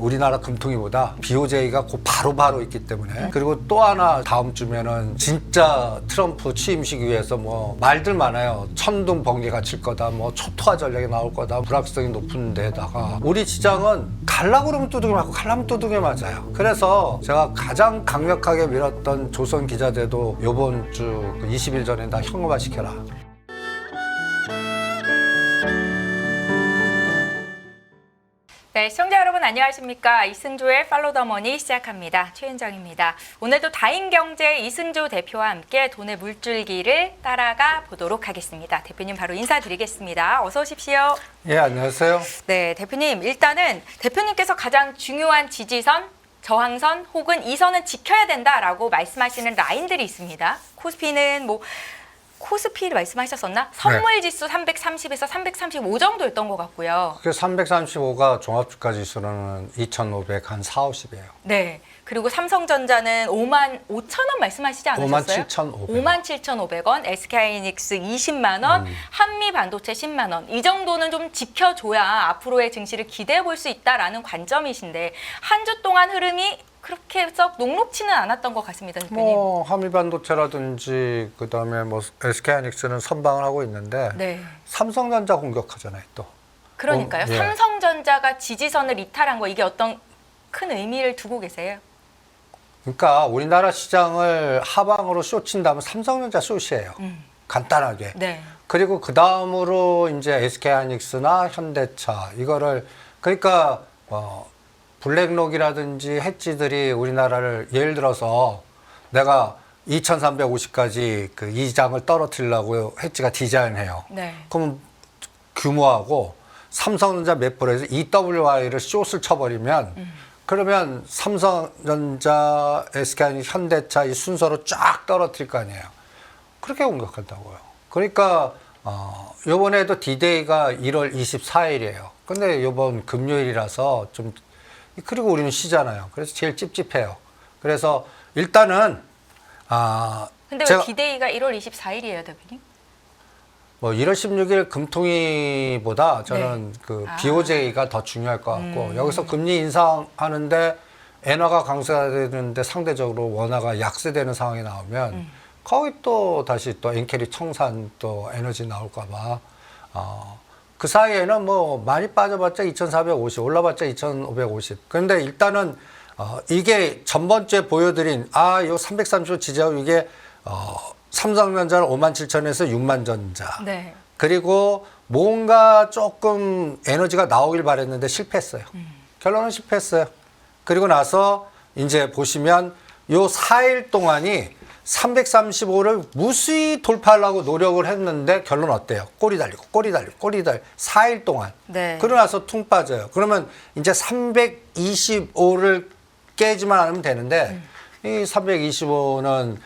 우리나라 금통위보다 BOJ가 바로바로 있기 때문에, 그리고 또 하나 다음 주면은 진짜 트럼프 취임식 위해서 뭐 말들 많아요. 천둥 번개가 칠 거다, 뭐 초토화 전략이 나올 거다, 불확실성이 높은 데다가 우리 시장은 갈라고 그러면 두둑이 맞고 갈라면 두둑이 맞아요. 그래서 제가 가장 강력하게 밀었던 조선 기자들도 요번 주 20일 전에 다 현금화 시켜라. 네, 시청자 여러분 안녕하십니까? 이승조의 팔로우 더 머니 시작합니다. 최윤정입니다. 오늘도 다인경제 이승조 대표와 함께 돈의 물줄기를 따라가 보도록 하겠습니다. 대표님 바로 인사드리겠습니다. 어서 오십시오. 예, 안녕하세요. 네, 대표님 일단은 대표님께서 가장 중요한 지지선, 저항선 혹은 이 선은 지켜야 된다라고 말씀하시는 라인들이 있습니다. 코스피는 코스피를 말씀하셨었나? 선물지수 330에서 335 정도였던 것 같고요. 그 335가 종합주가 지수로는 2,500 한 4, 50이에요. 네. 그리고 삼성전자는 5만 5천 원 말씀하시지 않으셨어요? 57,500원. 57,500원, SK하이닉스 20만 원, 한미반도체 10만 원. 이 정도는 좀 지켜줘야 앞으로의 증시를 기대해 볼 수 있다라는 관점이신데 한 주 동안 흐름이 그렇게 썩 녹록치는 않았던 것 같습니다, 대표님. 뭐 한미반도체라든지 그다음에 뭐 SK하이닉스는 선방을 하고 있는데 네. 삼성전자 공격하잖아요, 또. 그러니까요. 예. 삼성전자가 지지선을 이탈한 거 이게 어떤 큰 의미를 두고 계세요? 그러니까 우리나라 시장을 하방으로 숏친다면 삼성전자 숏이에요. 간단하게. 네. 그리고 그 다음으로 이제 SK하이닉스나 현대차 이거를, 그러니까 블랙록이라든지 해지들이 우리나라를, 예를 들어서 내가 2350까지 그 이장을 떨어뜨리려고 해지가 디자인해요. 네. 그럼 규모하고 삼성전자 몇 프로에서 EWI를 숏을 쳐버리면 그러면 삼성전자, SK하이닉스, 현대차 이 순서로 쫙 떨어뜨릴 거 아니에요. 그렇게 공격한다고요. 그러니까 요번에도 D-Day가 1월 24일이에요. 근데 요번 금요일이라서 좀, 그리고 우리는 쉬잖아요. 그래서 제일 찝찝해요. 그래서 일단은 근데 왜 제가 D-Day가 1월 24일이에요, 대표님? 뭐 1월 16일 금통위보다 저는 네. 그 BOJ가 더 중요할 것 같고, 여기서 금리 인상하는데 엔화가 강세되는데 상대적으로 원화가 약세되는 상황이 나오면 거기 또 다시 또 엔캐리 청산 또 에너지 나올까 봐 그 사이에는 뭐 많이 빠져봤자 2,450, 올라봤자 2,550. 그런데 일단은 이게 전번주에 보여드린 요 335 지지하고 이게 삼성전자는 57,000에서 6만 전자. 네. 그리고 뭔가 조금 에너지가 나오길 바랬는데 실패했어요. 결론은 실패했어요. 그리고 나서 이제 보시면 요 4일 동안이 335를 무수히 돌파하려고 노력을 했는데 결론 어때요? 꼬리 달리고 꼬리 달리고 꼬리 달리고 4일 동안. 네. 그러고 나서 퉁 빠져요. 그러면 이제 325를 깨지만 않으면 되는데 이 325는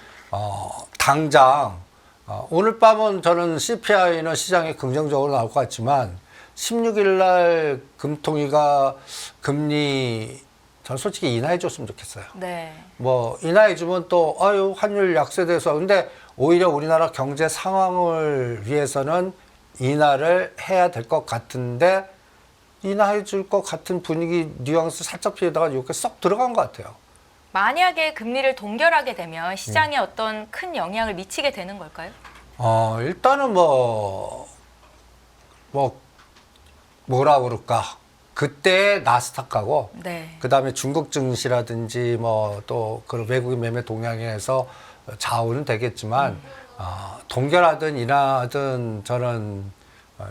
당장 오늘 밤은 저는 CPI는 시장에 긍정적으로 나올 것 같지만 16일 날 금통위가 금리, 저는 솔직히 인하해 줬으면 좋겠어요. 네. 뭐 인하해 주면 또 환율 약세돼서, 근데 오히려 우리나라 경제 상황을 위해서는 인하를 해야 될 것 같은데 인하해 줄 것 같은 분위기 뉘앙스 살짝 피해다가 이렇게 쏙 들어간 것 같아요. 만약에 금리를 동결하게 되면 시장에 어떤 큰 영향을 미치게 되는 걸까요? 일단은 뭐라 그럴까. 그때 나스닥하고, 네. 그 다음에 중국 증시라든지 또 그 외국인 매매 동향에서 좌우는 되겠지만, 동결하든 인하든 저는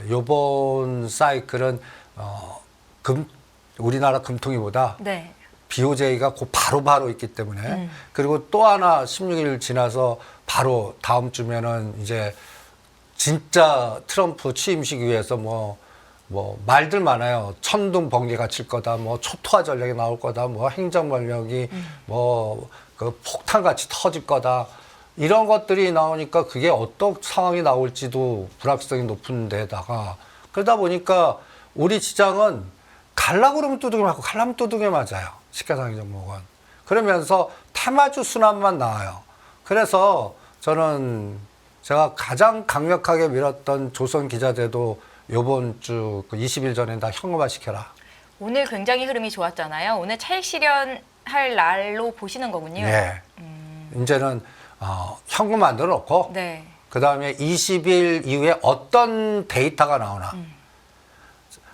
요번 사이클은 우리나라 금통위보다 네. BOJ가 바로바로 있기 때문에, 그리고 또 하나 16일 지나서 바로 다음 주면은 이제 진짜 트럼프 취임식 위해서 뭐 말들 많아요. 천둥 번개가 칠 거다, 뭐 초토화 전략이 나올 거다, 뭐 행정 권력이 그 폭탄같이 터질 거다. 이런 것들이 나오니까 그게 어떤 상황이 나올지도 불확실성이 높은 데다가, 그러다 보니까 우리 시장은 갈라고 그러면 두둑이 맞고 갈라면 두둑이 맞아요. 시가상위 종목은. 그러면서 테마주 순환만 나와요. 그래서 저는 제가 가장 강력하게 밀었던 조선 기자들도 요번 주 20일 전에 다 현금화 시켜라. 오늘 굉장히 흐름이 좋았잖아요. 오늘 차익 실현할 날로 보시는 거군요. 네. 이제는 현금 만들어 놓고 네. 그다음에 20일 이후에 어떤 데이터가 나오나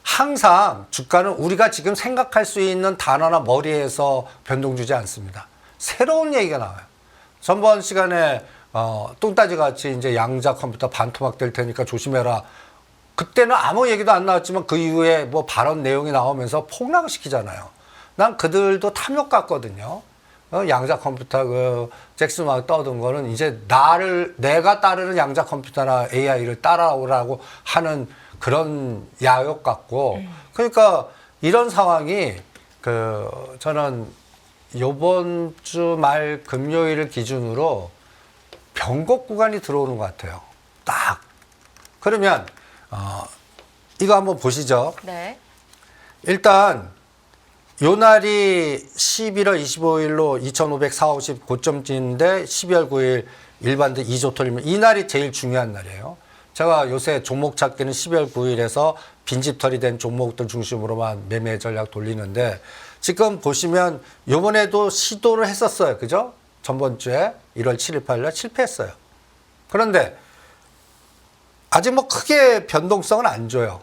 항상 주가는 우리가 지금 생각할 수 있는 단어나 머리에서 변동 주지 않습니다. 새로운 얘기가 나와요. 전번 시간에 뚱따지 같이 이제 양자 컴퓨터 반토막 될 테니까 조심해라. 그때는 아무 얘기도 안 나왔지만 그 이후에 뭐 발언 내용이 나오면서 폭락을 시키잖아요. 난 그들도 탐욕 같거든요. 양자 컴퓨터 그 잭스마 떠든 거는 이제 내가 따르는 양자 컴퓨터나 AI를 따라오라고 하는 그런 야욕 같고 그러니까 이런 상황이 저는 요번 주 말 금요일을 기준으로 변곡 구간이 들어오는 것 같아요. 딱. 그러면 이거 한번 보시죠. 네. 일단 요 날이 11월 25일로 2540 고점 찍는데 12월 9일 일반대 2조 털리면 이 날이 제일 중요한 날이에요. 제가 요새 종목 찾기는 12월 9일에서 빈집털이 된 종목들 중심으로만 매매 전략 돌리는데 지금 보시면 요번에도 시도를 했었어요. 그죠? 전번 주에 1월 7일 8일 날 실패했어요. 그런데 아직 뭐 크게 변동성은 안 줘요.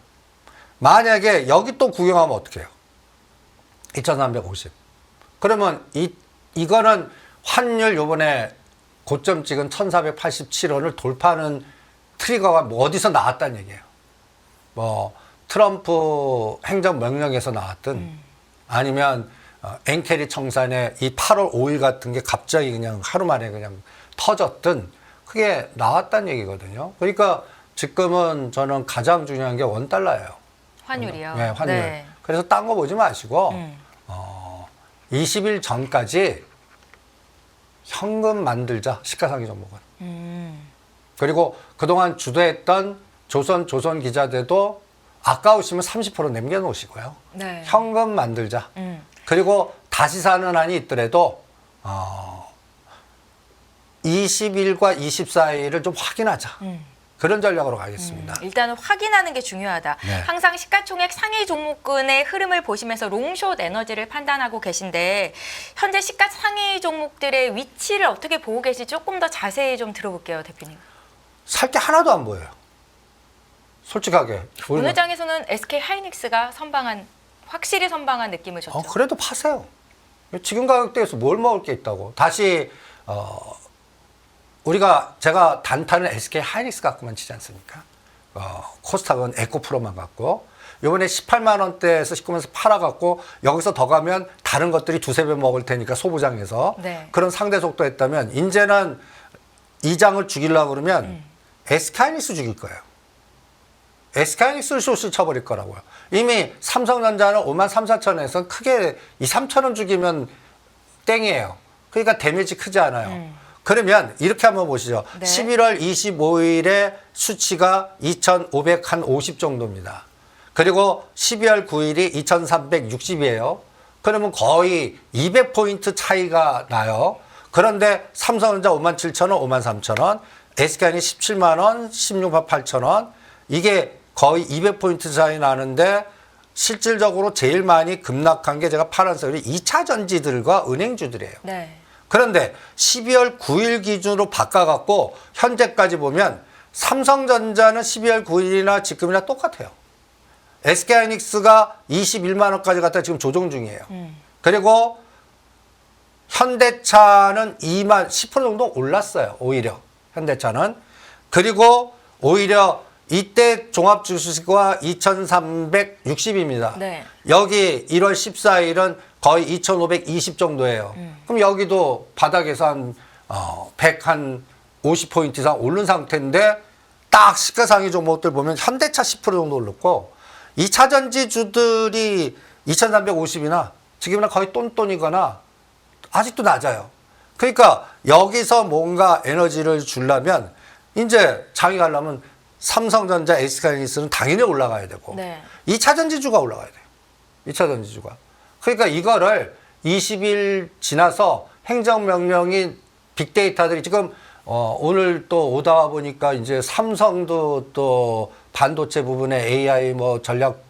만약에 여기 또 구경하면 어떡해요? 2350. 그러면 이거는 환율 요번에 고점 찍은 1487원을 돌파하는 트리거가 뭐 어디서 나왔다는 얘기예요. 뭐 트럼프 행정명령에서 나왔든 아니면 엔케리 청산에 이 8월 5일 같은 게 갑자기 그냥 하루 만에 그냥 터졌든 그게 나왔다는 얘기거든요. 그러니까 지금은 저는 가장 중요한 게 원달러예요. 환율이요? 네, 환율. 네. 그래서 딴 거 보지 마시고 20일 전까지 현금 만들자. 시가상위 종목은. 그리고 그동안 주도했던 조선기자들도 아까우시면 30% 남겨놓으시고요. 네. 현금 만들자. 그리고 다시 사는 한이 있더라도 20일과 24일을 좀 확인하자. 그런 전략으로 가겠습니다. 일단은 확인하는 게 중요하다. 네. 항상 시가총액 상위 종목군의 흐름을 보시면서 롱숏 에너지를 판단하고 계신데 현재 시가 상위 종목들의 위치를 어떻게 보고 계실지 조금 더 자세히 좀 들어볼게요, 대표님. 살 게 하나도 안 보여요. 솔직하게. 오늘 장에서는 SK 하이닉스가 확실히 선방한 느낌을 줬죠. 그래도 파세요. 지금 가격대에서 뭘 먹을 게 있다고. 다시 제가 단타는 SK 하이닉스 갖고만 치지 않습니까? 코스닥은 에코프로만 갖고 이번에 18만 원대에서 19만원에서 팔아갖고 여기서 더 가면 다른 것들이 두세 배 먹을 테니까 소부장에서 네. 그런 상대 속도 했다면 이제는 이 장을 죽이려고 그러면 SK 하이닉스 죽일 거예요. SK하이닉스를 숏을 쳐버릴 거라고요. 이미 삼성전자는 5만 3, 4천원에서 크게 2, 3천원 죽이면 땡이에요. 그러니까 데미지 크지 않아요. 그러면 이렇게 한번 보시죠. 네. 11월 25일에 수치가 2,550 정도입니다. 그리고 12월 9일이 2,360이에요. 그러면 거의 200포인트 차이가 나요. 그런데 삼성전자 5만 7천원, 5만 3천원, SK하이닉스 17만원, 16만 8천원, 이게 거의 200포인트 차이 나는데 실질적으로 제일 많이 급락한 게 제가 파란색으로 2차 전지들과 은행주들이에요. 네. 그런데 12월 9일 기준으로 바꿔갖고 현재까지 보면 삼성전자는 12월 9일이나 지금이나 똑같아요. SK하이닉스가 21만 원까지 갔다 지금 조정 중이에요. 그리고 현대차는 2만 10% 정도 올랐어요. 오히려 현대차는. 그리고 오히려 이때 종합주식과 2,360입니다. 네. 여기 1월 14일은 거의 2,520 정도예요. 그럼 여기도 바닥에서 한 50포인트 이상 오른 상태인데 딱 시가상위 종목들 보면 현대차 10% 정도 올랐고 2차 전지주들이 2,350이나 지금이나 거의 똔똔이거나 아직도 낮아요. 그러니까 여기서 뭔가 에너지를 주려면 이제 장이 가려면 삼성전자, SK하이닉스는 당연히 올라가야 되고 네. 2차 전지주가 올라가야 돼요. 2차 전지주가. 그러니까 이거를 20일 지나서 행정명령이 빅데이터들이 지금 오늘 또 오다 보니까 이제 삼성도 또 반도체 부분에 AI 뭐 전략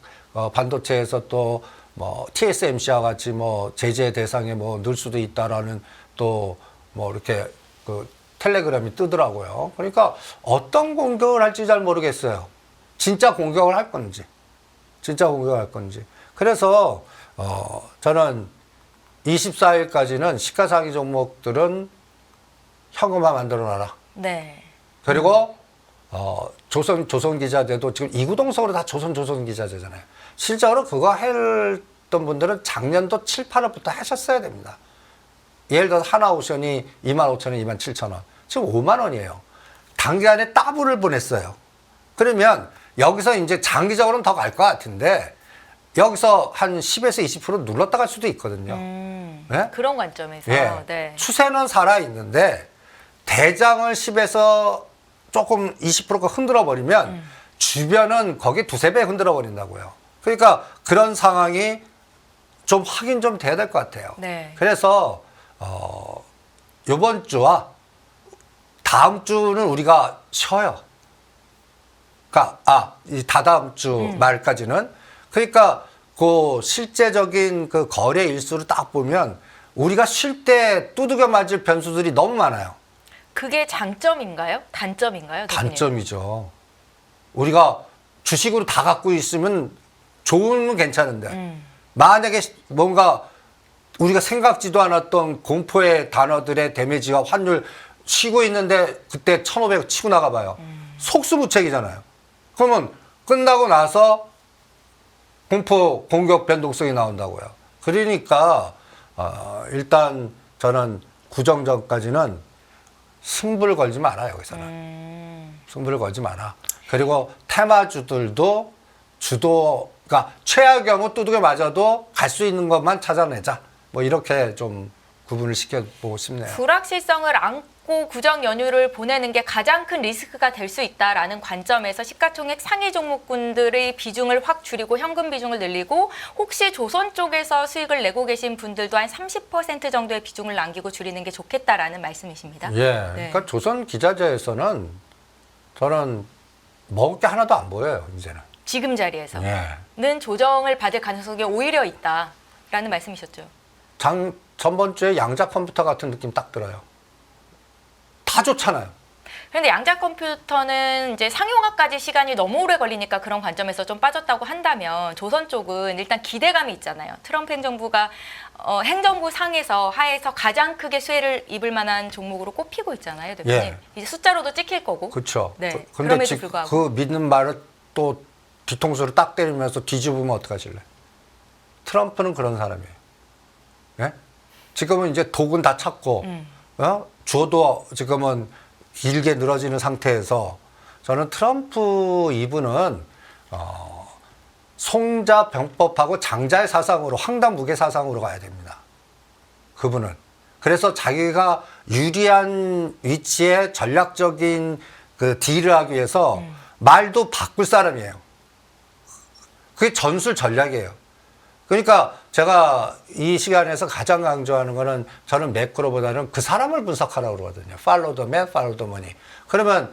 반도체에서 또 뭐 TSMC와 같이 뭐 제재 대상에 뭐 넣을 수도 있다라는 또 뭐 이렇게 그 텔레그램이 뜨더라고요. 그러니까 어떤 공격을 할지 잘 모르겠어요. 진짜 공격을 할 건지, 진짜 공격을 할 건지. 그래서 저는 24일까지는 시가상위 종목들은 현금화 만들어놔라. 네. 그리고 조선기자재도 지금 이구동성으로 다 조선기자재잖아요. 실제로 그거 했던 분들은 작년도 7, 8월부터 하셨어야 됩니다. 예를 들어서 하나오션이 25,000원, 27,000원. 지금 5만 원이에요. 단기간에 더블을 보냈어요. 그러면 여기서 이제 장기적으로는 더 갈 것 같은데 여기서 한 10에서 20% 눌렀다 갈 수도 있거든요. 네? 그런 관점에서. 예. 네. 추세는 살아있는데 대장을 10에서 조금 20%가 흔들어 버리면 주변은 거기 두세 배 흔들어 버린다고요. 그러니까 그런 상황이 좀 확인 좀 돼야 될 것 같아요. 네. 그래서 이번 주와 다음 주는 우리가 쉬어요. 그러니까 이 다다음 주 말까지는 그러니까 그 실제적인 그 거래 일수를 딱 보면 우리가 쉴 때 두들겨 맞을 변수들이 너무 많아요. 그게 장점인가요? 단점인가요? 대표님? 단점이죠. 우리가 주식으로 다 갖고 있으면 좋으면 괜찮은데 만약에 뭔가 우리가 생각지도 않았던 공포의 단어들의 데미지와 환율 쉬고 있는데 그때 1,500 치고 나가봐요. 속수무책이잖아요. 그러면 끝나고 나서 공포 공격 변동성이 나온다고요. 그러니까 일단 저는 구정 전까지는 승부를 걸지 마라 여기서는. 승부를 걸지 마라. 그리고 테마주들도 그러니까 최악의 경우 두들겨 맞아도 갈 수 있는 것만 찾아내자. 뭐 이렇게 좀 구분을 시켜보고 싶네요. 불확실성을 안고 구정 연휴를 보내는 게 가장 큰 리스크가 될 수 있다라는 관점에서 시가총액 상위 종목군들의 비중을 확 줄이고 현금 비중을 늘리고 혹시 조선 쪽에서 수익을 내고 계신 분들도 한 30% 정도의 비중을 남기고 줄이는 게 좋겠다라는 말씀이십니다. 예, 네. 그러니까 조선 기자재에서는 저는 먹을 게 하나도 안 보여요 이제는. 지금 자리에서는 예. 조정을 받을 가능성이 오히려 있다라는 말씀이셨죠. 전번 주에 양자 컴퓨터 같은 느낌 딱 들어요. 다 좋잖아요. 그런데 양자 컴퓨터는 이제 상용화까지 시간이 너무 오래 걸리니까 그런 관점에서 좀 빠졌다고 한다면 조선 쪽은 일단 기대감이 있잖아요. 트럼프 행정부가 행정부 상에서 하에서 가장 크게 수혜를 입을 만한 종목으로 꼽히고 있잖아요, 대표님. 예. 이제 숫자로도 찍힐 거고. 그렇죠. 네. 근데 그럼에도 지금 불구하고. 그 믿는 말을 또 뒤통수를 딱 때리면서 뒤집으면 어떡하실래? 트럼프는 그런 사람이에요. 예? 지금은 이제 독은 다 찼고, 주어도 지금은 길게 늘어지는 상태에서 저는 트럼프 이분은 송자 병법하고 장자의 사상으로 황당무계 사상으로 가야 됩니다. 그분은. 그래서 자기가 유리한 위치에 전략적인 그 딜을 하기 위해서 말도 바꿀 사람이에요. 그게 전술 전략이에요. 그러니까 제가 이 시간에서 가장 강조하는 거는 저는 매크로보다는 그 사람을 분석하라고 그러거든요. Follow the man, follow the money. 그러면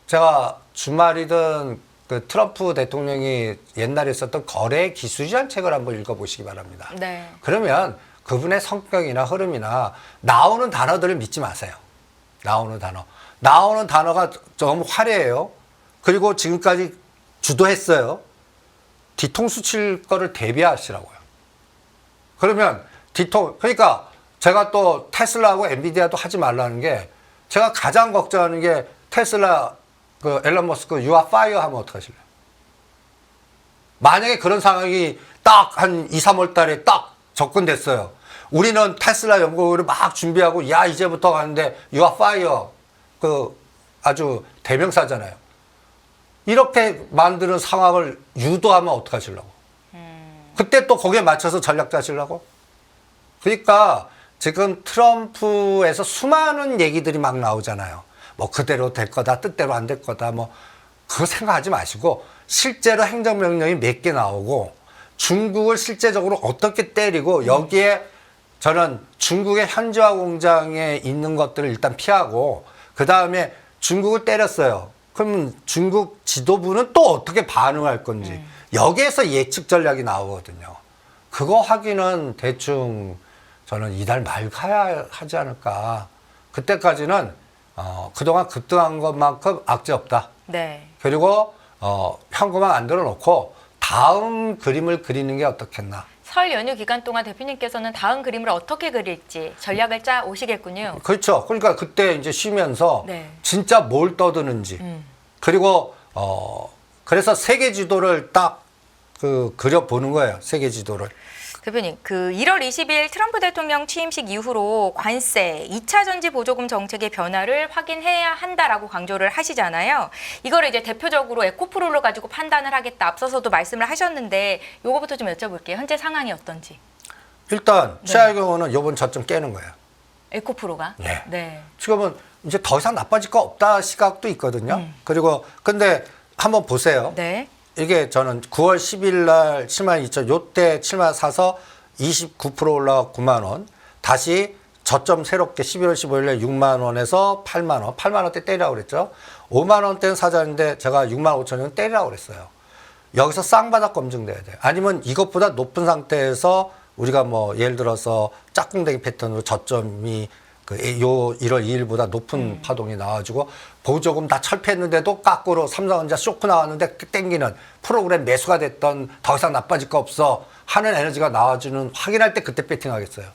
제가 주말이든 그 트럼프 대통령이 옛날에 썼던 거래 기술이라는 책을 한번 읽어보시기 바랍니다. 네. 그러면 그분의 성격이나 흐름이나 나오는 단어들을 믿지 마세요. 나오는 단어. 나오는 단어가 너무 화려해요. 그리고 지금까지 주도했어요. 뒤통수 칠 거를 대비하시라고요. 그러면 그러니까 제가 또 테슬라하고 엔비디아도 하지 말라는 게 제가 가장 걱정하는 게 테슬라 그 앨런 머스크 You are fire 하면 어떡하실래요? 만약에 그런 상황이 딱 한 2, 3월 달에 딱 접근됐어요. 우리는 테슬라 연구를 막 준비하고 야 이제부터 가는데 You are fire 그 아주 대명사잖아요. 이렇게 만드는 상황을 유도하면 어떡하시려고? 그때 또 거기에 맞춰서 전략 짜시려고? 그러니까 지금 트럼프에서 수많은 얘기들이 막 나오잖아요. 뭐 그대로 될 거다, 뜻대로 안 될 거다, 뭐 그거 생각하지 마시고 실제로 행정명령이 몇 개 나오고 중국을 실제적으로 어떻게 때리고 여기에 저는 중국의 현지화 공장에 있는 것들을 일단 피하고 그 다음에 중국을 때렸어요. 그럼 중국 지도부는 또 어떻게 반응할 건지 여기에서 예측 전략이 나오거든요. 그거 하기는 대충 저는 이달 말 가야 하지 않을까. 그때까지는 그동안 급등한 것만큼 악재 없다. 네. 그리고 현금만 안 들어놓고 다음 그림을 그리는 게 어떻겠나. 설 연휴 기간 동안 대표님께서는 다음 그림을 어떻게 그릴지 전략을 짜 오시겠군요. 그렇죠. 그러니까 그때 이제 쉬면서 네. 진짜 뭘 떠드는지. 그리고 그래서 세계 지도를 딱 그려보는 거예요. 세계 지도를. 대표님, 그 1월 20일 트럼프 대통령 취임식 이후로 관세, 2차 전지 보조금 정책의 변화를 확인해야 한다라고 강조를 하시잖아요. 이거를 이제 대표적으로 에코프로를 가지고 판단을 하겠다. 앞서서도 말씀을 하셨는데 요거부터 좀 여쭤볼게요. 현재 상황이 어떤지. 일단 최악의 경우는 이번 저점 깨는 거예요. 에코프로가? 네. 네. 지금은 이제 더 이상 나빠질 거 없다 시각도 있거든요. 그리고 근데 한번 보세요. 네. 이게 저는 9월 10일 날 7만 2천, 요때 7만 사서 29% 올라가 9만 원. 다시 저점 새롭게 11월 15일 날 6만 원에서 8만 원. 8만 원대 때리라고 그랬죠. 5만 원대는 사자인데 제가 6만 5천 원 때리라고 그랬어요. 여기서 쌍바닥 검증돼야 돼요. 아니면 이것보다 높은 상태에서 우리가 뭐 예를 들어서 짝꿍댕이 패턴으로 저점이 요 1월 2일보다 높은 파동이 나와가지고 보조금 다 철폐했는데도 까꾸로 삼성전자 쇼크 나왔는데 땡기는 프로그램 매수가 됐던 더 이상 나빠질 거 없어 하는 에너지가 나와주는 확인할 때 그때 배팅하겠어요.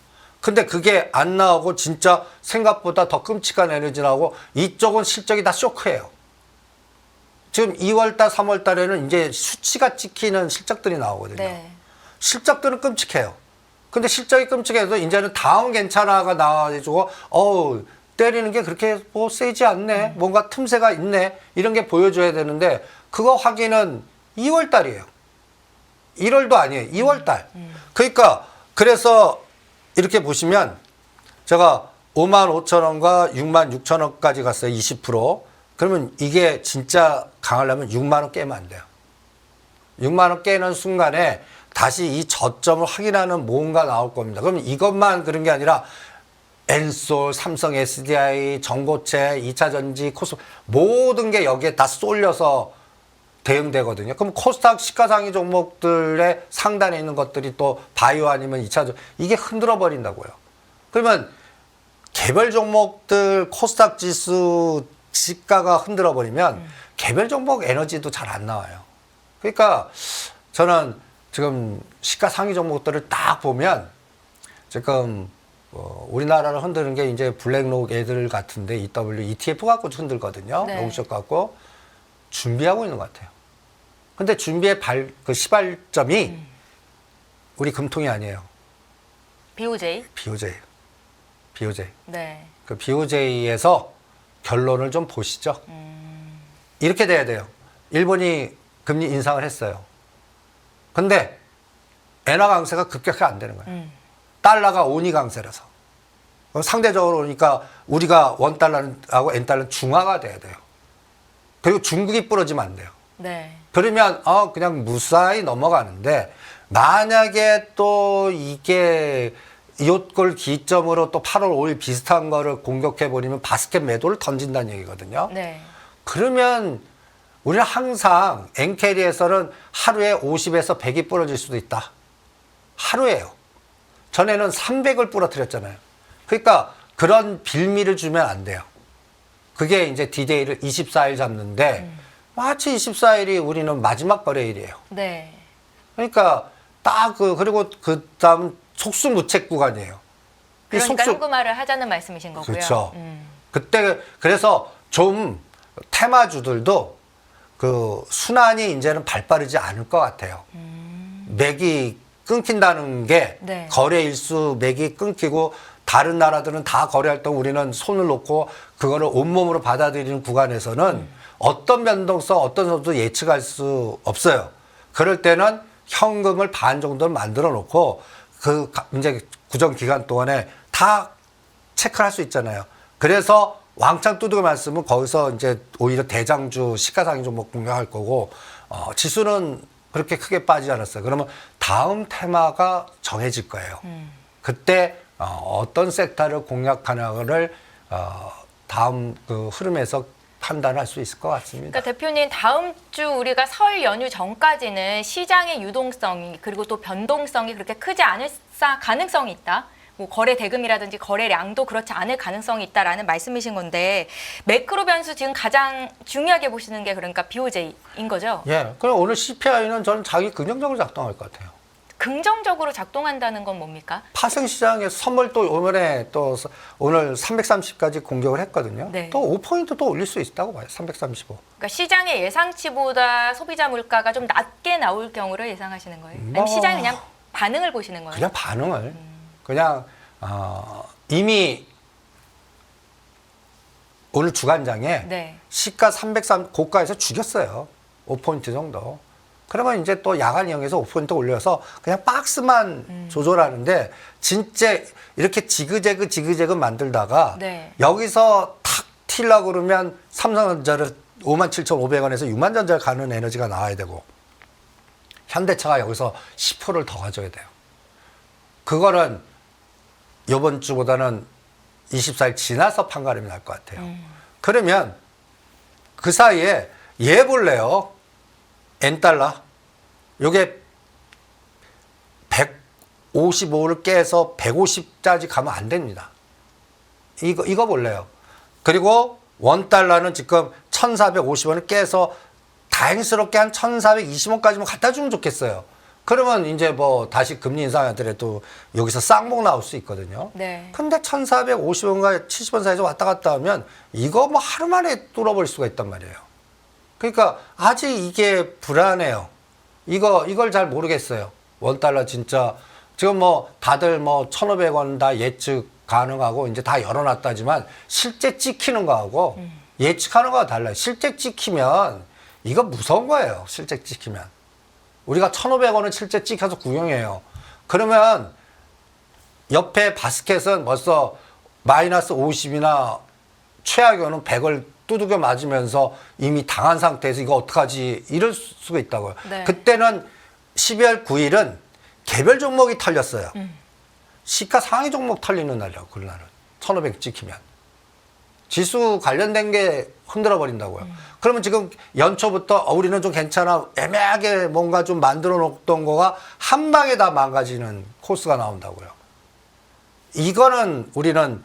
근데 그게 안 나오고 진짜 생각보다 더 끔찍한 에너지 나오고 이쪽은 실적이 다 쇼크예요. 지금 2월달, 3월달에는 이제 수치가 찍히는 실적들이 나오거든요. 네. 실적들은 끔찍해요. 근데 실적이 끔찍해서 이제는 다음 괜찮아가 나와가지고 때리는 게 그렇게 뭐 세지 않네. 뭔가 틈새가 있네. 이런 게 보여줘야 되는데 그거 확인은 2월 달이에요. 1월도 아니에요. 2월 달. 그러니까 그래서 이렇게 보시면 제가 5만 5천 원과 6만 6천 원까지 갔어요. 20%. 그러면 이게 진짜 강하려면 6만 원 깨면 안 돼요. 6만 원 깨는 순간에 다시 이 저점을 확인하는 뭔가 나올 겁니다. 그럼 이것만 그런 게 아니라 엔솔, 삼성 SDI, 전고체, 2차 전지, 코스 모든 게 여기에 다 쏠려서 대응되거든요. 그럼 코스닥 시가상위 종목들의 상단에 있는 것들이 또 바이오 아니면 2차 전지 이게 흔들어 버린다고요. 그러면 개별 종목들 코스닥 지수 시가가 흔들어 버리면 개별 종목 에너지도 잘 안 나와요. 그러니까 저는 지금 시가 상위 종목들을 딱 보면 지금 우리나라를 흔드는 게 이제 블랙록 애들 같은데 EW, ETF 갖고 흔들거든요. 네. 롱숏 갖고 준비하고 있는 것 같아요. 근데 준비의 그 시발점이 우리 금통이 아니에요. BOJ? BOJ예요. BOJ. 네. 그 BOJ에서 결론을 좀 보시죠. 이렇게 돼야 돼요. 일본이 금리 인상을 했어요. 근데 엔화 강세가 급격히 안 되는 거예요. 달러가 원이 강세라서. 상대적으로 그러니까 우리가 원달러하고 엔달러는 중화가 돼야 돼요. 그리고 중국이 부러지면 안 돼요. 네. 그러면 그냥 무사히 넘어가는데 만약에 또 이게 이걸 기점으로 또 8월 5일 비슷한 거를 공격해버리면 바스켓 매도를 던진다는 얘기거든요. 네. 그러면 우리는 항상 엔캐리에서는 하루에 50에서 100이 부러질 수도 있다. 하루에요. 전에는 300을 부러뜨렸잖아요. 그러니까 그런 빌미를 주면 안 돼요. 그게 이제 디데이를 24일 잡는데 마치 24일이 우리는 마지막 거래일이에요. 네. 그러니까 딱 그리고 그 다음 속수무책 구간이에요. 그러니까 현금화를 하자는 말씀이신 거고요. 그렇죠. 그때 그래서 좀 테마주들도 그 순환이 이제는 발빠르지 않을 것 같아요. 맥이 끊긴다는 게 네. 거래 일수 맥이 끊기고 다른 나라들은 다 거래할 때 우리는 손을 놓고 그거를 온몸으로 받아들이는 구간에서는 어떤 변동성, 어떤 선도 예측할 수 없어요. 그럴 때는 현금을 반 정도를 만들어 놓고 그 이제 구정 기간 동안에 다 체크할 수 있잖아요. 그래서 왕창 두드겨 말씀은 거기서 이제 오히려 대장주 시가상위 종목 공략할 거고 지수는 그렇게 크게 빠지지 않았어요. 그러면 다음 테마가 정해질 거예요. 그때 어떤 섹터를 공략하냐를 다음 그 흐름에서 판단할 수 있을 것 같습니다. 그러니까 대표님 다음 주 우리가 설 연휴 전까지는 시장의 유동성이 그리고 또 변동성이 그렇게 크지 않을 가능성이 있다. 뭐 거래 대금이라든지 거래량도 그렇지 않을 가능성이 있다라는 말씀이신 건데 매크로 변수 지금 가장 중요하게 보시는 게 그러니까 BOJ인 거죠? 예. 그럼 오늘 CPI는 저는 자기 긍정적으로 작동할 것 같아요. 긍정적으로 작동한다는 건 뭡니까? 파생 시장에 선물 또 오늘에 또 오늘 330까지 공격을 했거든요. 네. 또 5포인트 또 올릴 수 있다고 봐요. 335. 그러니까 시장의 예상치보다 소비자 물가가 좀 낮게 나올 경우를 예상하시는 거예요? 아니면 시장이 그냥 반응을 보시는 거예요? 그냥 반응을 그냥 이미 오늘 주간장에 네. 시가 303 고가에서 죽였어요. 5포인트 정도. 그러면 이제 또 야간 이용해서 5포인트 올려서 그냥 박스만 조절하는데 진짜 이렇게 지그재그 만들다가 네. 여기서 탁 튀려고 그러면 삼성전자를 57,500원에서 6만전자를 가는 에너지가 나와야 되고 현대차가 여기서 10%를 더 가져야 돼요. 그거는 이번 주보다는 24일 지나서 판가름이 날 것 같아요. 그러면 그 사이에 얘 볼래요. N달러. 요게 155를 깨서 150까지 가면 안 됩니다. 이거 볼래요. 그리고 원달러는 지금 1,450원을 깨서 다행스럽게 한 1,420원까지만 갖다 주면 좋겠어요. 그러면 이제 뭐 다시 금리 인상하더라도 여기서 쌍봉 나올 수 있거든요. 네. 근데 1,450원과 70원 사이에서 왔다 갔다 하면 이거 뭐 하루 만에 뚫어버릴 수가 있단 말이에요. 그러니까 아직 이게 불안해요. 이걸 잘 모르겠어요. 원달러 진짜 지금 뭐 다들 뭐 1,500원 다 예측 가능하고 이제 다 열어놨다지만 실제 찍히는 거하고 예측하는 거가 달라요. 실제 찍히면 이거 무서운 거예요. 실제 찍히면. 우리가 1,500원은 실제 찍혀서 구경해요. 그러면 옆에 바스켓은 벌써 마이너스 50이나 최악에는 100을 두들겨 맞으면서 이미 당한 상태에서 이거 어떡하지 이럴 수가 있다고요. 네. 그때는 12월 9일은 개별 종목이 털렸어요. 시가 상위 종목 털리는 날이라고 그날은 1,500 찍히면. 지수 관련된 게 흔들어 버린다고요. 그러면 지금 연초부터 우리는 좀 괜찮아 애매하게 뭔가 좀 만들어 놓던 거가 한 방에 다 망가지는 코스가 나온다고요. 이거는 우리는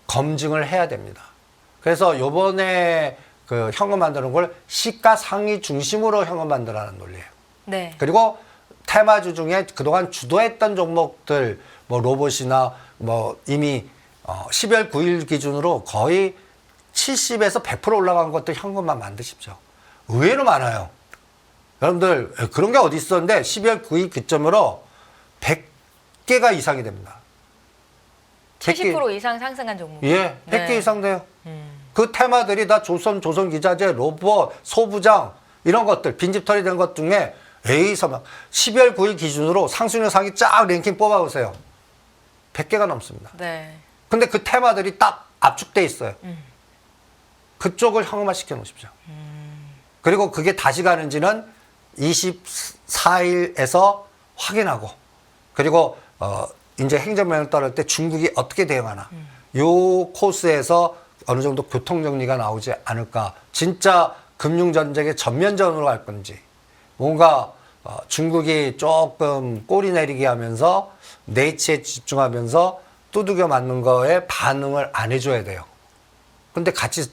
검증을 해야 됩니다. 그래서 요번에 그 현금 만드는 걸 시가 상위 중심으로 현금 만들라는 논리예요. 네. 그리고 테마주 중에 그동안 주도했던 종목들 뭐 로봇이나 뭐 이미 12월 9일 기준으로 거의 70에서 100% 올라간 것들 현금만 만드십시오. 의외로 많아요. 여러분들 그런 게 어디 있었는데 12월 9일 기점으로 100개가 이상이 됩니다. 70% 이상 상승한 종목. 예, 100개 네. 이상 돼요. 그 테마들이 다 조선기자재, 로봇, 소부장 이런 것들 빈집털이 된 것 중에 에이서막 12월 9일 기준으로 상승률 상위 쫙 랭킹 뽑아보세요. 100개가 넘습니다. 네. 근데 근데 그 테마들이 딱 압축돼 있어요. 그쪽을 현금화 시켜 놓으십시오. 그리고 그게 다시 가는지는 24일에서 확인하고 그리고 이제 행정명령 따를 때 중국이 어떻게 대응하나 요 코스에서 어느 정도 교통정리가 나오지 않을까. 진짜 금융전쟁의 전면전으로 갈 건지 뭔가 중국이 조금 꼬리 내리게 하면서 내치에 집중하면서 두들겨 맞는 거에 반응을 안 해줘야 돼요. 근데 같이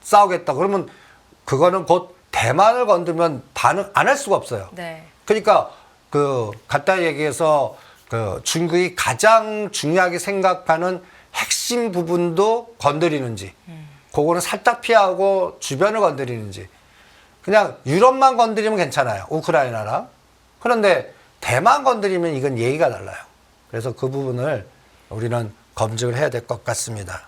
싸우겠다 그러면 그거는 곧 대만을 건들면 반응 안 할 수가 없어요. 네. 그러니까 그 간단히 얘기해서 그 중국이 가장 중요하게 생각하는 핵심 부분도 건드리는지 그거는 살짝 피하고 주변을 건드리는지 그냥 유럽만 건드리면 괜찮아요. 우크라이나랑. 그런데 대만 건드리면 이건 예의가 달라요. 그래서 그 부분을 우리는 검증을 해야 될 것 같습니다.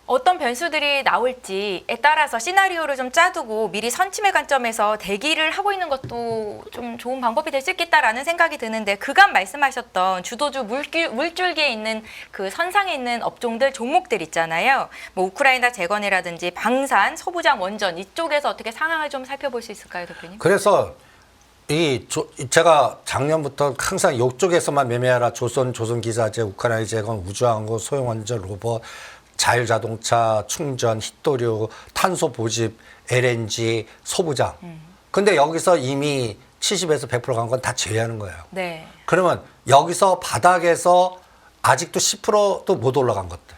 어떤 변수들이 나올지에 따라서 시나리오를 좀 짜두고 미리 선침의 관점에서 대기를 하고 있는 것도 좀 좋은 방법이 될 수 있겠다라는 생각이 드는데 그간 말씀하셨던 주도주 물줄기에 있는 그 선상에 있는 업종들 종목들 있잖아요. 뭐 우크라이나 재건이라든지 방산, 소부장, 원전 이쪽에서 어떻게 상황을 좀 살펴볼 수 있을까요, 대표님? 그래서 제가 작년부터 항상 이쪽에서만 매매하라. 조선기사재, 우크라이나 재건, 우주항공, 소형원전, 로봇 자율자동차, 충전, 히토류, 탄소 보집, LNG, 소부장. 근데 여기서 이미 70에서 100% 간 건 다 제외하는 거예요. 네. 그러면 여기서 바닥에서 아직도 10%도 못 올라간 것들.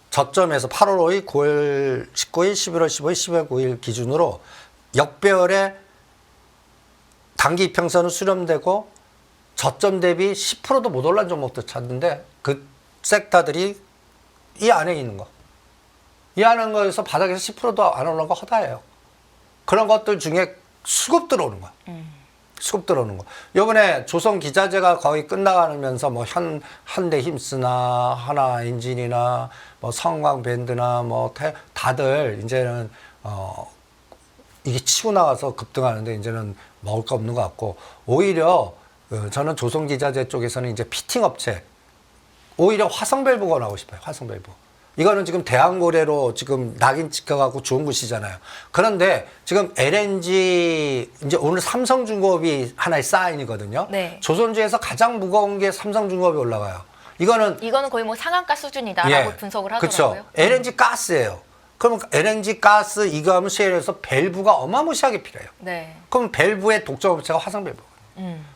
저점에서 8월 5일, 9월 19일, 11월 15일, 10월 9일 기준으로 역배열의 단기 이평선은 수렴되고 저점 대비 10%도 못 올란 종목도 찾는데 그 섹터들이 이 안에 있는 거. 이 안에 있는 거에서 바닥에서 10%도 안 올라간 거 허다해요. 그런 것들 중에 수급 들어오는 거야. 수급 들어오는 거. 요번에 조선 기자재가 거의 끝나가면서 뭐 현대 힘스나 하나 엔진이나 뭐 성광밴드나 뭐 다들 이제는 이게 치고 나가서 급등하는데 이제는 먹을 거 없는 것 같고 오히려 저는 조선 기자재 쪽에서는 이제 피팅 업체 오히려 화성밸브가 나오고 싶어요. 화성밸브. 이거는 지금 대한고래로 지금 낙인 찍혀갖고 좋은 곳이잖아요. 그런데 지금 LNG 이제 오늘 삼성중공업이 하나의 사인이거든요. 네. 조선주에서 가장 무거운 게 삼성중공업이 올라가요. 이거는 거의 뭐 상한가 수준이다라고 분석을 하더라고요. 그렇죠. LNG 가스예요. 그럼 LNG 가스 이거 하면 셰일에서 밸브가 어마무시하게 필요해요. 네. 그럼 밸브의 독점 업체가 화성밸브.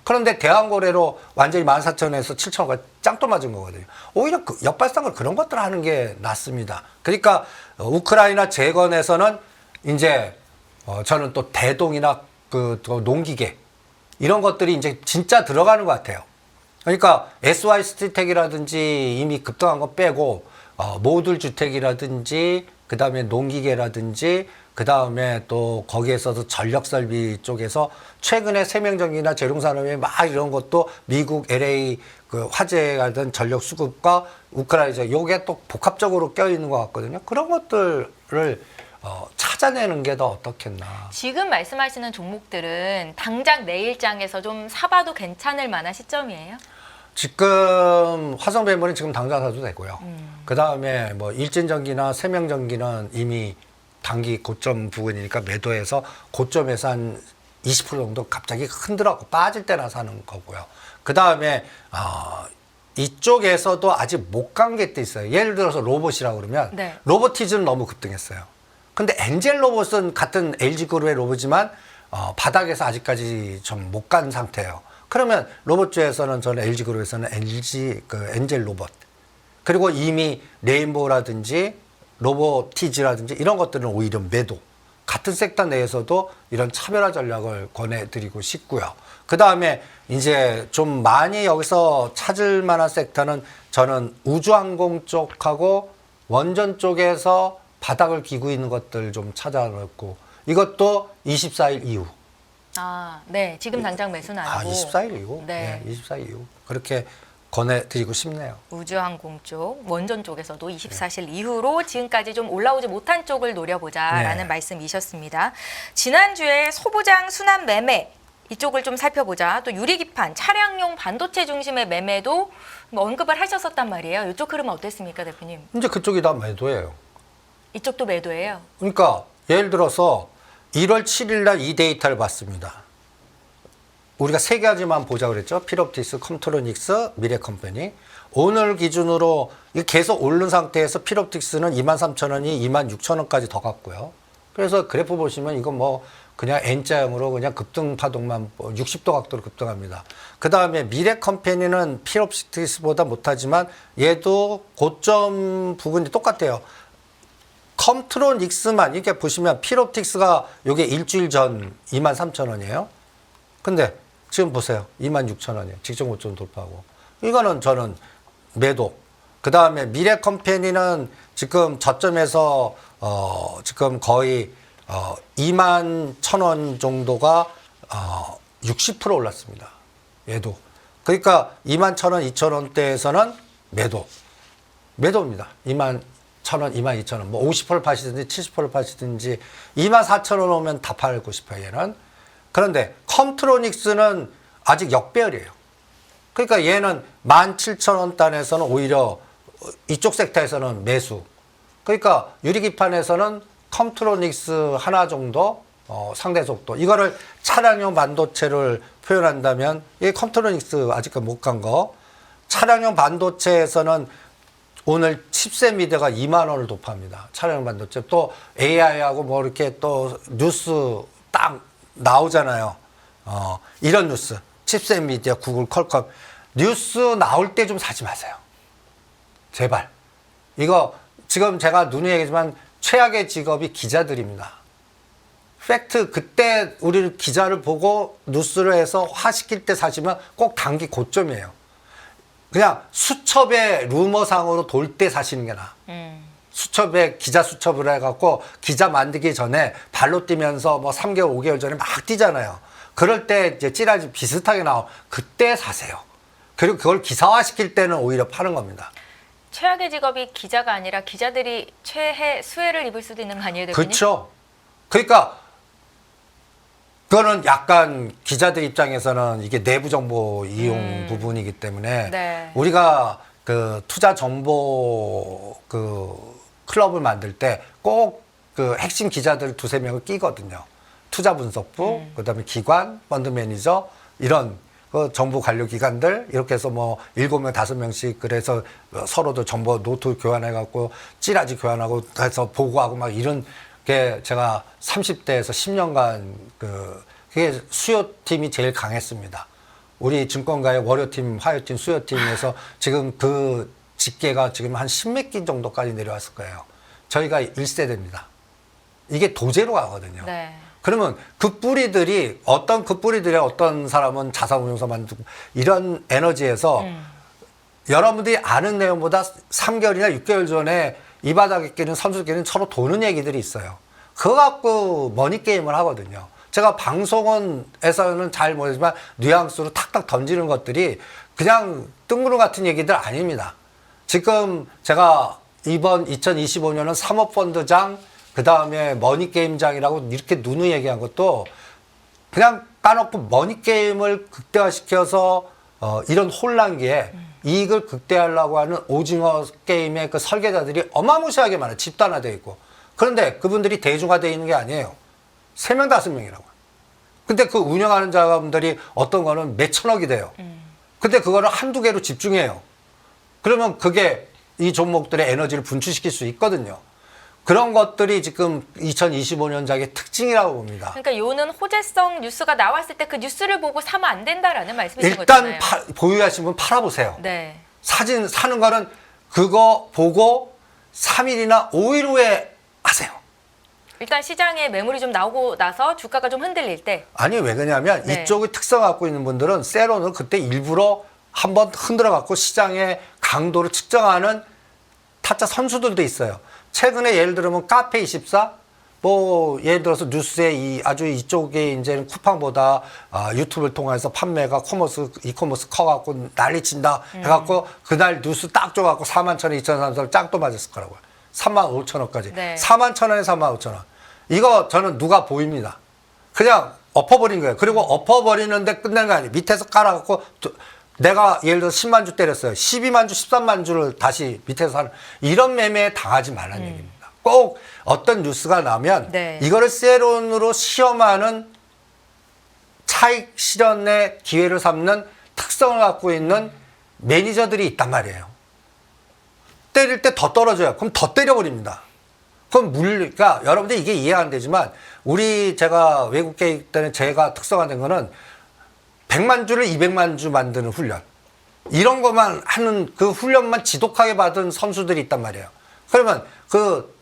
그런데 대한고래로 완전히 14,000원에서 7,000원까지 짱또 맞은 거거든요. 오히려 그 역발상을 그런 것들 하는 게 낫습니다. 그러니까 우크라이나 재건에서는 이제 저는 또 대동이나 또 농기계 이런 것들이 이제 진짜 들어가는 것 같아요. 그러니까 SY 스틸텍이라든지 이미 급등한 거 빼고 모듈 주택이라든지 그다음에 농기계라든지 그다음에 또 거기에서도 전력설비 쪽에서 최근에 생명전기나 재룡산업에 막 이런 것도 미국 LA 그 화재가든 전력 수급과 우크라이나 요게 또 복합적으로 껴있는 것 같거든요. 그런 것들을 찾아내는 게 더 어떻겠나. 지금 말씀하시는 종목들은 당장 내일장에서 좀 사봐도 괜찮을 만한 시점이에요? 지금 화성밸브는 지금 당장 사도 되고요. 그 다음에 뭐 일진전기나 생명전기는 이미 단기 고점 부근이니까 매도해서 고점에서 한 20% 정도 갑자기 흔들어갖고 빠질 때나 사는 거고요. 그 다음에 이쪽에서도 아직 못 간 게 또 있어요. 예를 들어서 로봇이라고 그러면 네. 로보티즈는 너무 급등했어요. 근데 엔젤 로봇은 같은 LG그룹의 로봇이지만 바닥에서 아직까지 좀 못 간 상태예요. 그러면 로봇주에서는 저는 LG그룹에서는 엔젤 로봇 그리고 이미 레인보우라든지 로보티즈라든지 이런 것들은 오히려 매도. 같은 섹터 내에서도 이런 차별화 전략을 권해드리고 싶고요. 그 다음에 이제 좀 많이 여기서 찾을 만한 섹터는 저는 우주항공 쪽하고 원전 쪽에서 바닥을 기고 있는 것들 좀 찾아놓고 이것도 24일 이후. 네. 지금 당장 매수는 아니고. 24일 이후? 네. 24일 이후. 그렇게 권해드리고 싶네요. 우주항공 쪽, 원전 쪽에서도 24실 이후로 지금까지 좀 올라오지 못한 쪽을 노려보자라는 네. 말씀이셨습니다. 지난주에 소부장 순환 매매 이쪽을 좀 살펴보자. 또 유리기판, 차량용 반도체 중심의 매매도 뭐 언급을 하셨었단 말이에요. 이쪽 흐름은 어땠습니까, 대표님? 이제 그쪽이 다 매도예요. 이쪽도 매도예요. 그러니까 예를 들어서 1월 7일 날 이 데이터를 봤습니다. 우리가 세 가지만 보자 그랬죠. 필옵틱스, 컴트로닉스, 미래컴퍼니. 오늘 기준으로 계속 오른 상태에서 필옵틱스는 23,000원이 26,000원까지 더 갔고요. 그래서 그래프 보시면 이건 뭐 그냥 N자형으로 그냥 급등 파동만 60도 각도로 급등합니다. 그 다음에 미래컴퍼니는 필옵틱스보다 못하지만 얘도 고점 부분이 똑같아요. 컴트로닉스만 이렇게 보시면 필옵틱스가 요게 일주일 전 23,000원이에요. 근데 지금 보세요. 26,000원이에요. 직전 고점 돌파하고. 이거는 저는 매도. 그 다음에 미래컴퍼니는 지금 저점에서 지금 거의 21,000원 정도가 60% 올랐습니다. 얘도. 그러니까 21,000원, 2,000원대에서는 매도입니다. 21,000원, 22,000원. 뭐 50% 파시든지 70% 파시든지 24,000원 오면 다 팔고 싶어요. 얘는. 그런데 컴트로닉스는 아직 역배열이에요. 그러니까 얘는 17,000원 단에서는 오히려 이쪽 섹터에서는 매수. 그러니까 유리기판에서는 컴트로닉스 하나 정도 상대 속도. 이거를 차량용 반도체를 표현한다면 이 컴트로닉스 아직까지 못 간 거. 차량용 반도체에서는 오늘 칩셋 미디어가 2만 원을 도파합니다. 촬영 반도체. 또 AI하고 뭐 이렇게 또 뉴스 딱 나오잖아요. 이런 뉴스. 칩셋 미디어, 구글, 퀄컴. 뉴스 나올 때 좀 사지 마세요. 제발. 이거 지금 제가 누누이 얘기하지만 최악의 직업이 기자들입니다. 팩트, 그때 우리 기자를 보고 뉴스를 해서 화시킬 때 사시면 꼭 단기 고점이에요. 그냥 수첩에 루머상으로 돌 때 사시는 게 나아. 수첩에 기자 수첩을 해갖고 기자 만들기 전에 발로 뛰면서 뭐 3개월, 5개월 전에 막 뛰잖아요. 그럴 때 이제 찌라시 비슷하게 나오. 그때 사세요. 그리고 그걸 기사화 시킬 때는 오히려 파는 겁니다. 최악의 직업이 기자가 아니라 기자들이 최애 수혜를 입을 수도 있는 거 아니에요, 대표님? 그렇죠. 그러니까 그거는 약간 기자들 입장에서는 이게 내부 정보 이용 부분이기 때문에 네. 우리가 그 투자 정보 그 클럽을 만들 때 꼭 그 핵심 기자들 2-3명을 끼거든요. 투자 분석부, 그다음에 기관, 펀드 매니저 이런 그 정보 관료 기관들 이렇게 해서 뭐 7명, 5명씩 그래서 서로도 정보 노트 교환해갖고 찌라지 교환하고 해서 보고하고 막 이런 게 제가 30대에서 10년간 그게 수요팀이 제일 강했습니다. 우리 증권가의 월요팀, 화요팀, 수요팀에서 지금 그 집계가 지금 한 10몇 기 정도까지 내려왔을 거예요. 저희가 1세대입니다. 이게 도제로 가거든요. 네. 그러면 그 뿌리들이 어떤 사람은 자산운용사 만들고 이런 에너지에서 여러분들이 아는 내용보다 3개월이나 6개월 전에 이 바닥에 끼는 선수들끼리는 서로 도는 얘기들이 있어요. 그거 갖고 머니게임을 하거든요. 제가 방송에서는 잘 모르지만 뉘앙스로 탁탁 던지는 것들이 그냥 뜬구름 같은 얘기들 아닙니다. 지금 제가 이번 2025년은 사모펀드장, 그 다음에 머니게임장이라고 이렇게 누누이 얘기한 것도 그냥 까놓고 머니게임을 극대화시켜서 이런 혼란기에 이익을 극대화하려고 하는 오징어 게임의 그 설계자들이 어마무시하게 많아요. 집단화되어 있고. 그런데 그분들이 대중화되어 있는 게 아니에요. 3명, 5명이라고. 근데 그 운영하는 자분들이 어떤 거는 몇 천억이 돼요. 근데 그거를 한두 개로 집중해요. 그러면 그게 이 종목들의 에너지를 분출시킬 수 있거든요. 그런 것들이 지금 2025년작의 특징이라고 봅니다. 그러니까 요는 호재성 뉴스가 나왔을 때 그 뉴스를 보고 사면 안 된다라는 말씀이신 일단 거잖아요. 보유하신 분 팔아보세요. 네. 사진 사는 거는 그거 보고 3일이나 5일 후에 하세요. 일단 시장에 매물이 좀 나오고 나서 주가가 좀 흔들릴 때. 아니 왜 그러냐면 네. 이쪽의 특성 갖고 있는 분들은 세로는 그때 일부러 한번 흔들어 갖고 시장의 강도를 측정하는 타짜 선수들도 있어요. 최근에 예를 들면 카페24 뭐 예를 들어서 뉴스에 아주 이쪽에 이제는 쿠팡보다 유튜브를 통해서 판매가 이커머스 커갖고 난리친다 해갖고 그날 뉴스 딱 줘갖고 41,000원, 2,300원 짱또 맞았을 거라고요. 35,000원까지. 네. 41,000원에 35,000원. 이거 저는 누가 보입니다. 그냥 엎어버린 거예요. 그리고 엎어버리는데 끝낸 거 아니에요. 밑에서 깔아갖고 내가 예를 들어 10만 주 때렸어요. 12만 주, 13만 주를 다시 밑에서 하는 이런 매매에 당하지 말라는 얘기입니다. 꼭 어떤 뉴스가 나면 네. 이거를 세론으로 시험하는 차익 실현의 기회를 삼는 특성을 갖고 있는 매니저들이 있단 말이에요. 때릴 때 더 떨어져요. 그럼 더 때려버립니다. 그럼 그러니까 여러분들 이게 이해 안 되지만 제가 외국 계획 때는 제가 특성화된 거는 100만 주를 200만 주 만드는 훈련. 이런 것만 하는 그 훈련만 지독하게 받은 선수들이 있단 말이에요. 그러면 그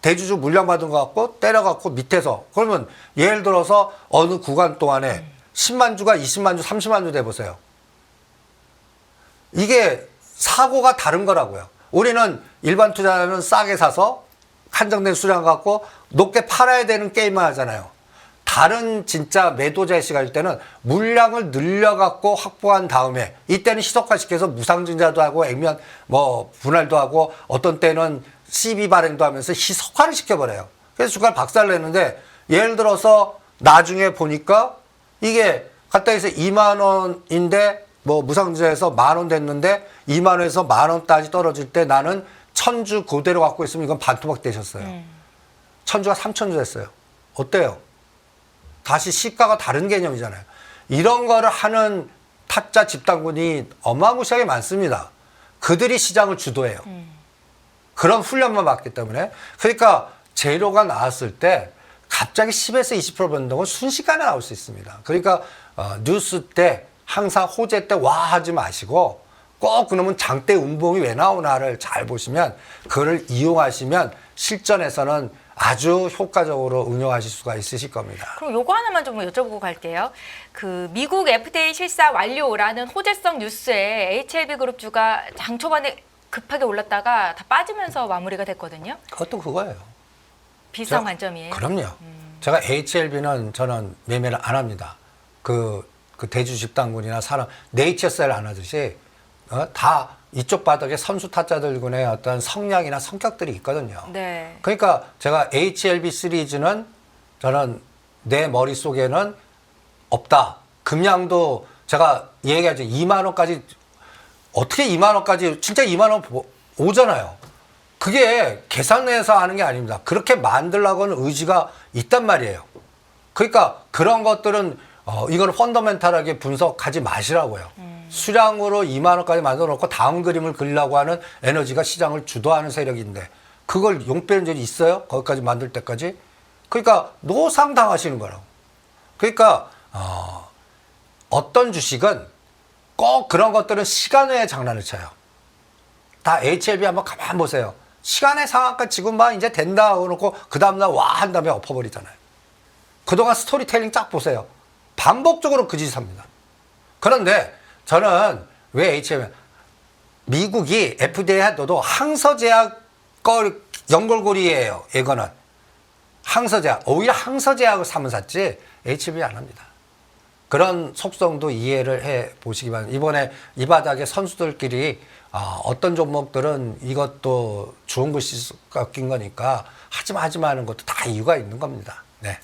대주주 물량 받은 거 갖고 때려갖고 밑에서 그러면 예를 들어서 어느 구간 동안에 10만 주가 20만 주, 30만 주 돼보세요. 이게 사고가 다른 거라고요. 우리는 일반 투자자는 싸게 사서 한정된 수량 갖고 높게 팔아야 되는 게임만 하잖아요. 다른 진짜 매도자의 시간일 때는 물량을 늘려갖고 확보한 다음에 이때는 희석화시켜서 무상증자도 하고 액면 뭐 분할도 하고 어떤 때는 CB 발행도 하면서 희석화를 시켜버려요. 그래서 주가를 박살내는데 예를 들어서 나중에 보니까 이게 갖다 해서 2만 원인데 뭐 무상증자에서 10,000원 됐는데 2만 원에서 10,000원까지 떨어질 때 나는 1,000주 그대로 갖고 있으면 이건 반토막 되셨어요. 1,000주가 3,000주 됐어요. 어때요? 다시 시가가 다른 개념이잖아요. 이런 거를 하는 타짜 집단군이 어마무시하게 많습니다. 그들이 시장을 주도해요. 그런 훈련만 받기 때문에. 그러니까 재료가 나왔을 때 갑자기 10에서 20% 변동은 순식간에 나올 수 있습니다. 그러니까 뉴스 때 항상 호재 때 와 하지 마시고 꼭 그러면 장대 운봉이 왜 나오나를 잘 보시면 그걸 이용하시면 실전에서는 아주 효과적으로 응용하실 수가 있으실 겁니다. 그럼 요거 하나만 좀 여쭤보고 갈게요. 그 미국 FDA 실사 완료라는 호재성 뉴스에 HLB 그룹주가 장 초반에 급하게 올랐다가 다 빠지면서 마무리가 됐거든요. 그것도 그거예요. 비슷한 관점이에요. 그럼요. 제가 HLB는 저는 매매를 안 합니다. 그 대주 집단군이나 사람 네이처셀 안 하듯이 다 이쪽 바닥에 선수 타자들군의 어떤 성향이나 성격들이 있거든요. 네. 그러니까 제가 HLB 시리즈는 저는 내 머릿속에는 없다. 금량도 제가 얘기하죠. 2만 원까지 어떻게 2만 원까지 진짜 2만 원 오잖아요. 그게 계산해서 하는 게 아닙니다. 그렇게 만들려고는 의지가 있단 말이에요. 그러니까 그런 것들은 이걸 펀더멘탈하게 분석하지 마시라고요. 수량으로 2만 원까지 만들어 놓고 다음 그림을 그리려고 하는 에너지가 시장을 주도하는 세력인데 그걸 용 빼는 적이 있어요? 거기까지 만들 때까지? 그러니까 노상당하시는 거라고. 그러니까 어떤 주식은 꼭 그런 것들은 시간 외에 장난을 쳐요. 다 HLB 한번 가만 보세요. 시간의 상한가 지금 막 이제 된다 그러고 그 다음날 와 한 다음에 엎어버리잖아요. 그동안 스토리텔링 쫙 보세요. 반복적으로 그 짓을 합니다. 그런데 저는 왜 HLB 미국이 FDA 해도 항서제약 연골고리예요. 이거는 항서제약 오히려 항서제약을 사면 샀지 HLB 안 합니다. 그런 속성도 이해를 해 보시기 바랍니다. 이번에 이 바닥에 선수들끼리 어떤 종목들은 이것도 좋은 것이 꺾인 거니까 하지마 하는 것도 다 이유가 있는 겁니다. 네.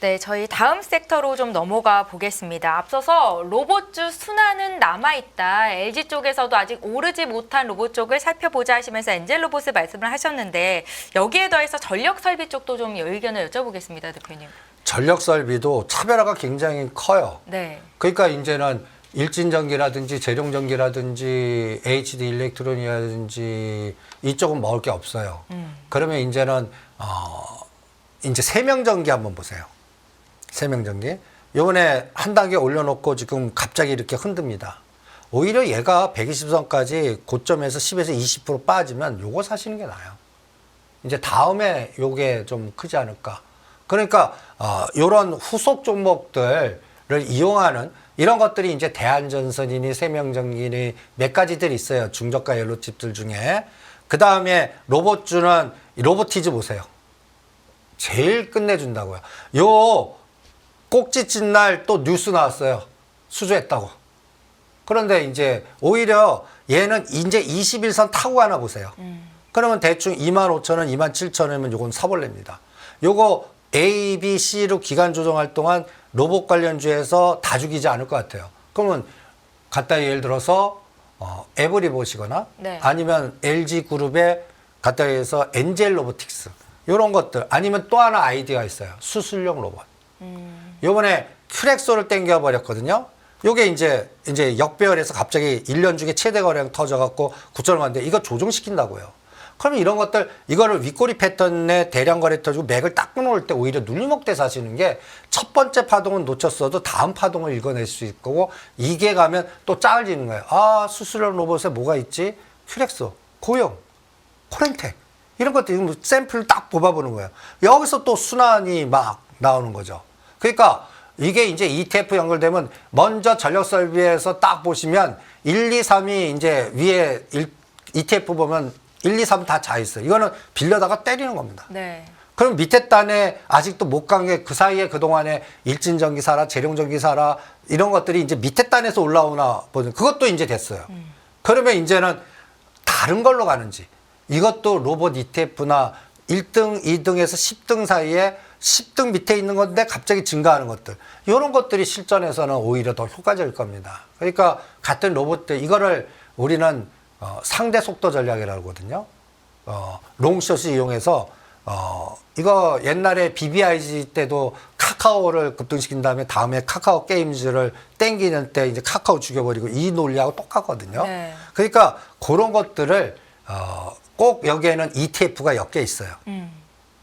네, 저희 다음 섹터로 좀 넘어가 보겠습니다. 앞서서 로봇주 순환은 남아있다. LG 쪽에서도 아직 오르지 못한 로봇 쪽을 살펴보자 하시면서 엔젤로봇을 말씀을 하셨는데 여기에 더해서 전력설비 쪽도 좀 의견을 여쭤보겠습니다, 대표님. 전력설비도 차별화가 굉장히 커요. 네. 그러니까 이제는 일진전기라든지 재룡전기라든지 HD 일렉트로닉이라든지 이쪽은 먹을 게 없어요. 그러면 이제는 이제 세명전기 한번 보세요. 세명전기. 요번에 한 단계 올려놓고 지금 갑자기 이렇게 흔듭니다. 오히려 얘가 120선까지 고점에서 10에서 20% 빠지면 요거 사시는 게 나아요. 이제 다음에 요게 좀 크지 않을까. 그러니까 요런 후속 종목들을 이용하는 이런 것들이 이제 대한전선이니 세명전기니 몇 가지들이 있어요. 중저가 옐로칩들 중에. 그 다음에 로봇주는 로보티즈 보세요. 제일 끝내준다고요. 요 꼭지찐 날 또 뉴스 나왔어요. 수주했다고. 그런데 이제 오히려 얘는 이제 21선 타고 가나 보세요. 그러면 대충 25,000원, 27,000원이면 요건 사벌레입니다. 요거 A, B, C로 기간 조정할 동안 로봇 관련주에서 다 죽이지 않을 것 같아요. 그러면 갖다 예를 들어서 에브리 보시거나 네. 아니면 LG그룹의 갖다 해서 엔젤 로보틱스 이런 것들 아니면 또 하나 아이디어가 있어요. 수술용 로봇. 요번에 큐렉소를 땡겨버렸거든요. 요게 이제 역배열해서 갑자기 1년 중에 최대 거래량 터져갖고 9,000원 갔는데 이거 조정시킨다고요. 그러면 이런 것들 이거를 윗꼬리 패턴에 대량 거래 터지고 맥을 딱 끊어올 때 오히려 눌리먹대 사시는 게 첫 번째 파동은 놓쳤어도 다음 파동을 읽어낼 수 있고 이게 가면 또 짜증지는 거예요. 아 수술용 로봇에 뭐가 있지? 큐렉소, 고용, 코렌텍 이런 것들 샘플을 딱 뽑아보는 거예요. 여기서 또 순환이 막 나오는 거죠. 그러니까 이게 이제 ETF 연결되면 먼저 전력설비에서 딱 보시면 1, 2, 3이 이제 위에 ETF 보면 1, 2, 3 다 자 있어요. 이거는 빌려다가 때리는 겁니다. 네. 그럼 밑에 단에 아직도 못 간 게 그 사이에 그동안에 일진전기 사라, 재룡전기 사라 이런 것들이 이제 밑에 단에서 올라오나 보는 그것도 이제 됐어요. 그러면 이제는 다른 걸로 가는지 이것도 로봇 ETF나 1등, 2등에서 10등 사이에 10등 밑에 있는 건데 갑자기 증가하는 것들 이런 것들이 실전에서는 오히려 더 효과적일 겁니다. 그러니까 같은 로봇들 이거를 우리는 상대 속도 전략이라고 하거든요. 롱숏을 이용해서 이거 옛날에 BBIG 때도 카카오를 급등시킨 다음에 카카오 게임즈를 땡기는 때 이제 카카오 죽여버리고 이 논리하고 똑같거든요. 네. 그러니까 그런 것들을 꼭 여기에는 ETF가 엮여 있어요.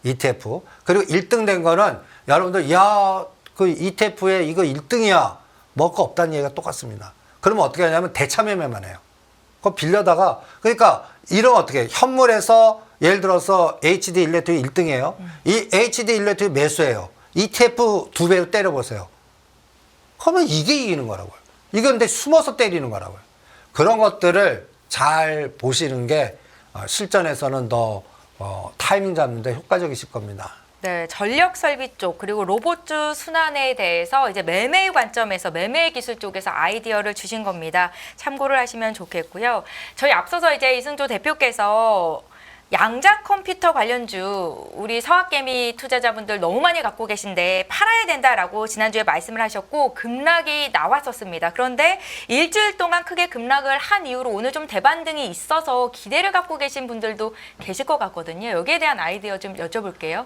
ETF. 그리고 1등 된 거는 여러분들 야, 그 ETF에 이거 1등이야. 먹을 거 없다는 얘기가 똑같습니다. 그러면 어떻게 하냐면 대차매매만 해요. 그거 빌려다가 그러니까 이러면 어떻게 현물에서 예를 들어서 HD 일렉트릭 1등이에요. 이 HD 일렉트릭 매수해요. ETF 2배로 때려보세요. 그러면 이게 이기는 거라고요. 이건 근데 숨어서 때리는 거라고요. 그런 것들을 잘 보시는 게 실전에서는 더 타이밍 잡는데 효과적이실 겁니다. 네, 전력 설비 쪽 그리고 로봇주 순환에 대해서 이제 매매 관점에서 매매 기술 쪽에서 아이디어를 주신 겁니다. 참고를 하시면 좋겠고요. 저희 앞서서 이제 이승조 대표께서 양자 컴퓨터 관련주 우리 서학개미 투자자분들 너무 많이 갖고 계신데 팔아야 된다라고 지난주에 말씀을 하셨고 급락이 나왔었습니다. 그런데 일주일 동안 크게 급락을 한 이후로 오늘 좀 대반등이 있어서 기대를 갖고 계신 분들도 계실 것 같거든요. 여기에 대한 아이디어 좀 여쭤볼게요.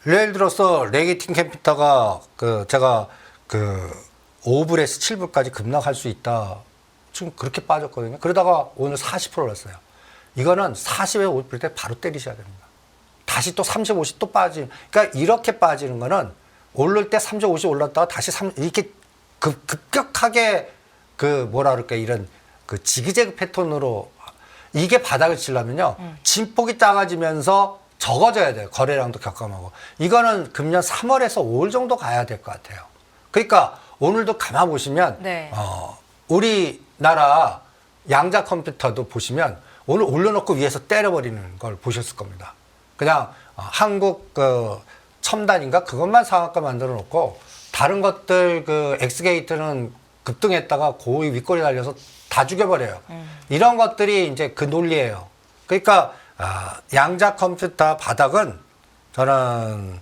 예를 들어서 레게팅 컴퓨터가 제가 5불에서 7불까지 급락할 수 있다. 지금 그렇게 빠졌거든요. 그러다가 오늘 40% 올랐어요. 이거는 40에 50불 때 바로 때리셔야 됩니다. 다시 또 30, 50 또 빠지는. 그러니까 이렇게 빠지는 거는 오를 때 30, 50 올랐다가 다시 이렇게 급격하게 이런 지그재그 패턴으로 이게 바닥을 치려면요. 진폭이 작아지면서 적어져야 돼요. 거래량도 격감하고. 이거는 금년 3월에서 5월 정도 가야 될 것 같아요. 그러니까 오늘도 가만 보시면 네. 우리나라 양자 컴퓨터도 보시면 오늘 올려놓고 위에서 때려버리는 걸 보셨을 겁니다. 그냥 한국 첨단인가 그것만 상한가 만들어 놓고 다른 것들 엑스게이트는 급등했다가 고의 윗꼬리 달려서 다 죽여버려요. 이런 것들이 이제 그 논리예요. 그러니까 양자 컴퓨터 바닥은 저는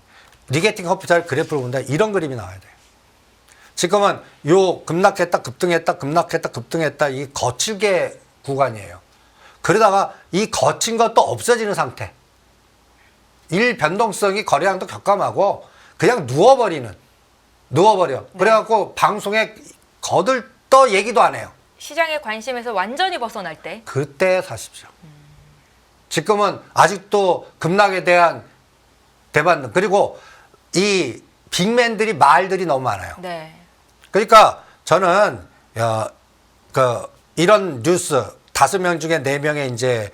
리게팅 컴퓨터의 그래프를 본다 이런 그림이 나와야 돼요. 지금은 요 급락했다 급등했다 급락했다 급등했다 이 거칠게 구간이에요. 그러다가 이 거친 것도 없어지는 상태. 일 변동성이 거래량도 격감하고 그냥 누워버려. 네. 그래갖고 방송에 거들떠 얘기도 안 해요. 시장의 관심에서 완전히 벗어날 때. 그때 사십시오. 지금은 아직도 급락에 대한 대반등. 그리고 이 빅맨들이 말들이 너무 많아요. 네. 그러니까 저는 이런 뉴스 5명 중에 4명의 이제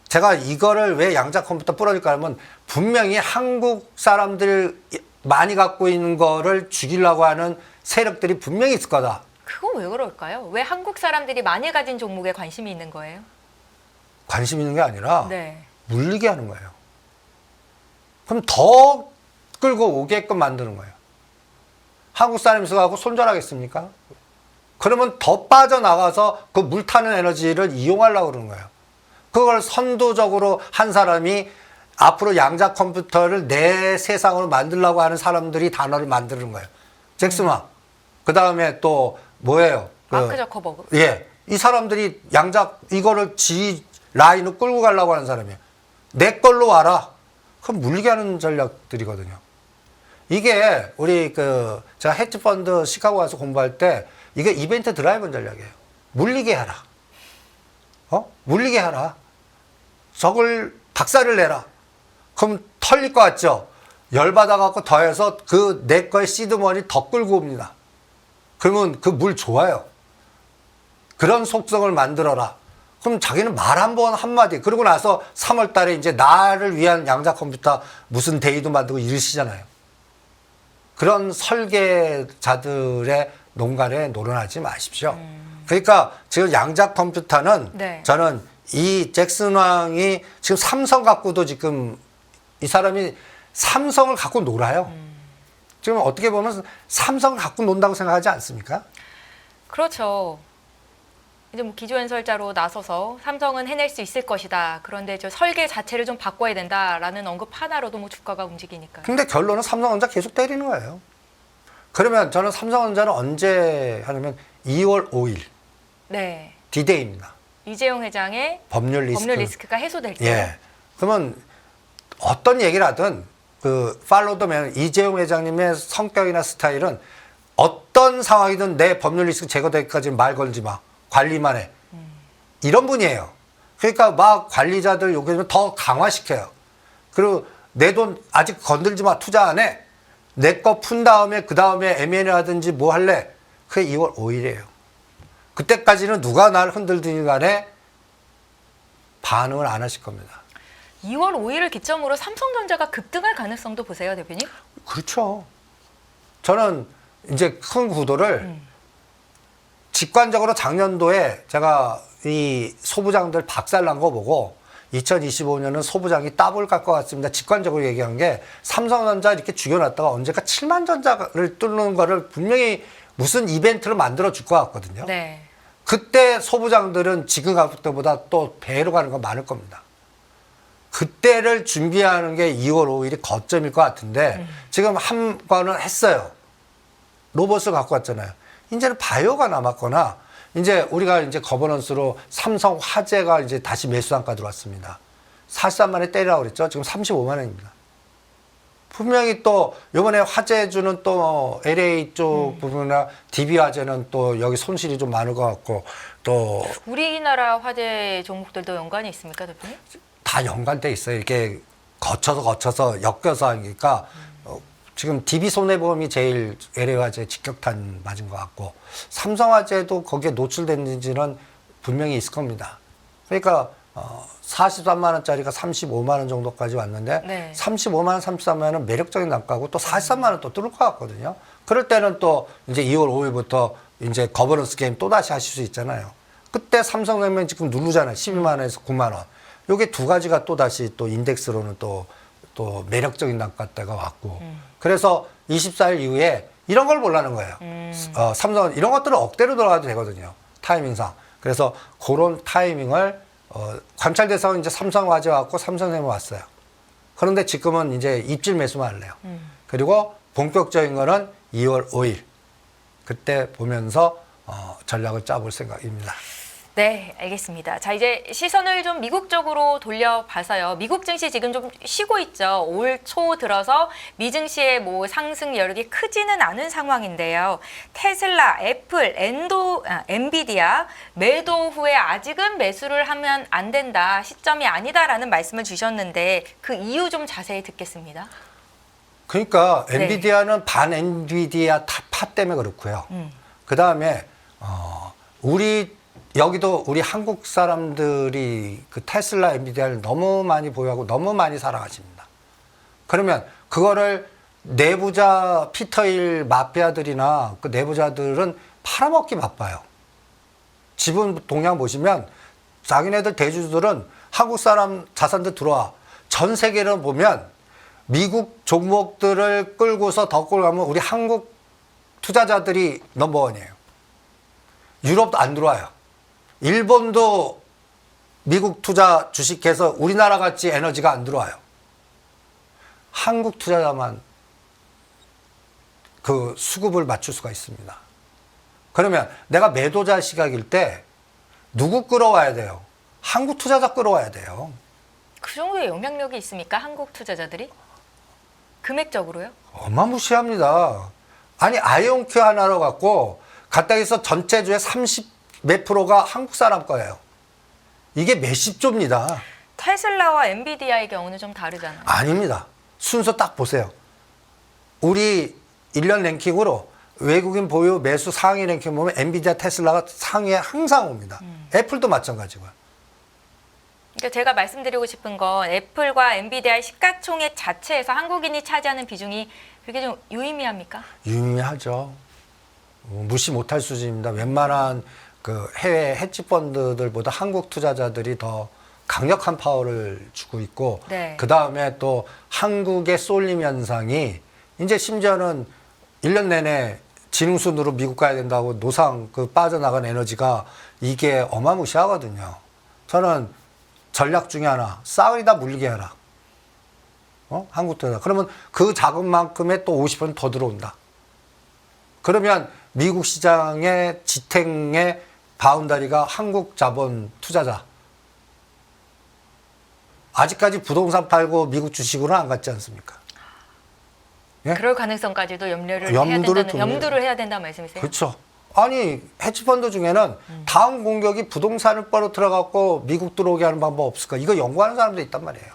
제가 이거를 왜 양자 컴퓨터 부러질까 하면 분명히 한국 사람들 많이 갖고 있는 거를 죽이려고 하는 세력들이 분명히 있을 거다. 그거 왜 그럴까요? 왜 한국 사람들이 많이 가진 종목에 관심이 있는 거예요? 관심 있는 게 아니라 네. 물리게 하는 거예요. 그럼 더 끌고 오게끔 만드는 거예요. 한국 사람이 있어가지고 손절하겠습니까? 그러면 더 빠져나가서 그 물 타는 에너지를 이용하려고 그러는 거예요. 그걸 선도적으로 한 사람이 앞으로 양자 컴퓨터를 내 세상으로 만들려고 하는 사람들이 단어를 만드는 거예요. 잭스마. 그 다음에 또 뭐예요? 마크 저커버그. 예. 이 사람들이 이거를 라인으로 끌고 가려고 하는 사람이에요. 내 걸로 와라. 그럼 물리게 하는 전략들이거든요. 이게 우리 제가 헤지펀드 시카고 가서 공부할 때 이게 이벤트 드라이브 전략이에요. 물리게 하라. 물리게 하라. 저걸 박살을 내라. 그럼 털릴 것 같죠? 열받아갖고 더해서 내 거의 시드머니 더 끌고 옵니다. 그러면 그 물 좋아요. 그런 속성을 만들어라. 그럼 자기는 말 한 번 한마디. 그러고 나서 3월 달에 이제 나를 위한 양자 컴퓨터 무슨 데이도 만들고 이러시잖아요. 그런 설계자들의 농간에 노련하지 마십시오. 그러니까 지금 양자 컴퓨터는 네. 저는 이 잭슨 왕이 지금 삼성 갖고도 지금 이 사람이 삼성을 갖고 놀아요. 지금 어떻게 보면 삼성을 갖고 논다고 생각하지 않습니까? 그렇죠. 이제 뭐 기조연설자로 나서서 삼성은 해낼 수 있을 것이다. 그런데 저 설계 자체를 좀 바꿔야 된다라는 언급 하나로도 뭐 주가가 움직이니까요. 근데 결론은 삼성전자 계속 때리는 거예요. 그러면 저는 삼성전자는 언제 하냐면 2월 5일 네. D-Day입니다. 이재용 회장의 법률 리스크가 해소될 때. 예. 그러면 어떤 얘기를 하든 팔로우더면 이재용 회장님의 성격이나 스타일은 어떤 상황이든 내 법률 리스크 제거되기까지 말 걸지 마. 관리만 해. 이런 분이에요. 그러니까 막 관리자들 요구하면 더 강화시켜요. 그리고 내 돈 아직 건들지 마, 투자 안 해. 내 거 푼 다음에 그 다음에 M&A 하든지 뭐 할래. 그게 2월 5일이에요. 그때까지는 누가 날 흔들든 간에 반응을 안 하실 겁니다. 2월 5일을 기점으로 삼성전자가 급등할 가능성도 보세요, 대표님? 그렇죠. 저는 이제 큰 구도를 직관적으로 작년도에 제가 이 소부장들 박살난 거 보고 2025년은 소부장이 따블 갈 것 같습니다. 직관적으로 얘기한 게 삼성전자 이렇게 죽여놨다가 언젠가 7만 전자를 뚫는 거를 분명히 무슨 이벤트를 만들어 줄 것 같거든요. 네. 그때 소부장들은 지금 가격대보다 또 배로 가는 거 많을 겁니다. 그때를 준비하는 게 2월 5일이 거점일 것 같은데 지금 한 번은 했어요. 로봇을 갖고 왔잖아요. 이제는 바이오가 남았거나 이제 우리가 이제 거버넌스로 삼성 화재가 이제 다시 매수단가 들어왔습니다. 43만에 때리라고 그랬죠. 지금 35만 원입니다. 분명히 또 이번에 화재주는 또 LA 쪽 부분이나 DB 화재는 또 여기 손실이 좀 많을 것 같고 또 우리나라 화재 종목들도 연관이 있습니까, 대표님? 다 연관돼 있어요. 이렇게 거쳐서 엮여서 하니까 지금 DB 손해보험이 제일 LA 화재 직격탄 맞은 것 같고 삼성 화재도 거기에 노출됐는지는 분명히 있을 겁니다. 그러니까 43만 원짜리가 35만 원 정도까지 왔는데 네. 35만 원, 33만 원은 매력적인 단가고 또 43만 원 또 뚫을 것 같거든요. 그럴 때는 또 이제 2월 5일부터 이제 거버넌스 게임 또 다시 하실 수 있잖아요. 그때 삼성생명 지금 누르잖아요. 12만 원에서 9만 원. 요게 두 가지가 또 다시 또 인덱스로는 또 매력적인 단가대가 왔고. 그래서 24일 이후에 이런 걸 보려는 거예요. 삼성은 이런 것들은 억대로 돌아가도 되거든요. 타이밍상. 그래서 그런 타이밍을 관찰 대상은 이제 삼성화재 왔고 삼성생명 왔어요. 그런데 지금은 이제 입질 매수만 할래요. 그리고 본격적인 거는 2월 5일. 그때 보면서 전략을 짜볼 생각입니다. 네, 알겠습니다. 자, 이제 시선을 좀 미국 쪽으로 돌려봐서요. 미국 증시 지금 좀 쉬고 있죠. 올 초 들어서 미증시의 뭐 상승 여력이 크지는 않은 상황인데요. 테슬라, 애플, 엔비디아 매도 후에 아직은 매수를 하면 안 된다. 시점이 아니다라는 말씀을 주셨는데 그 이유 좀 자세히 듣겠습니다. 그러니까 네. 엔비디아는 반 엔비디아 파 때문에 그렇고요. 그 다음에 여기도 우리 한국 사람들이 그 테슬라, 엔비디아를 너무 많이 보유하고 너무 많이 사랑하십니다. 그러면 그거를 내부자 피터일 마피아들이나 그 내부자들은 팔아먹기 바빠요. 지분 동향 보시면 자기네들 대주주들은 한국 사람 자산들 들어와. 전 세계를 보면 미국 종목들을 끌고서 더 끌고 가면 우리 한국 투자자들이 넘버원이에요. 유럽도 안 들어와요. 일본도 미국 투자 주식해서 우리나라 같이 에너지가 안 들어와요. 한국 투자자만 그 수급을 맞출 수가 있습니다. 그러면 내가 매도자 시각일 때 누구 끌어와야 돼요? 한국 투자자 끌어와야 돼요. 그 정도의 영향력이 있습니까? 한국 투자자들이? 금액적으로요? 어마무시합니다. 아니 아이온큐 하나로 갖고 갖다 해서 전체주의 30 몇 프로가 한국 사람 거예요. 이게 몇십 조입니다. 테슬라와 엔비디아의 경우는 좀 다르잖아요. 아닙니다. 순서 딱 보세요. 우리 1년 랭킹으로 외국인 보유 매수 상위 랭킹 보면 엔비디아, 테슬라가 상위에 항상 옵니다. 애플도 마찬가지고요. 그러니까 제가 말씀드리고 싶은 건 애플과 엔비디아의 시가총액 자체에서 한국인이 차지하는 비중이 그렇게 좀 유의미합니까? 유의미하죠. 무시 못할 수준입니다. 웬만한 그 해외 헤지펀드들보다 한국 투자자들이 더 강력한 파워를 주고 있고, 네. 그 다음에 또 한국의 쏠림 현상이 이제 심지어는 1년 내내 지능순으로 미국 가야 된다고 노상 그 빠져나간 에너지가 이게 어마무시하거든요. 저는 전략 중에 하나, 싸우리다 물리게 하라. 한국 투자. 그러면 그 자금만큼의 또 50% 더 들어온다. 그러면 미국 시장의 지탱의 바운다리가 한국 자본 투자자. 아직까지 부동산 팔고 미국 주식으로는 안 갔지 않습니까? 예? 그럴 가능성까지도 염두를 염두를 해야 된다는 말씀이세요? 그렇죠. 아니 헤지펀드 중에는 다음 공격이 부동산을 빨어 들어갖고 미국 들어오게 하는 방법 없을까? 이거 연구하는 사람도 있단 말이에요.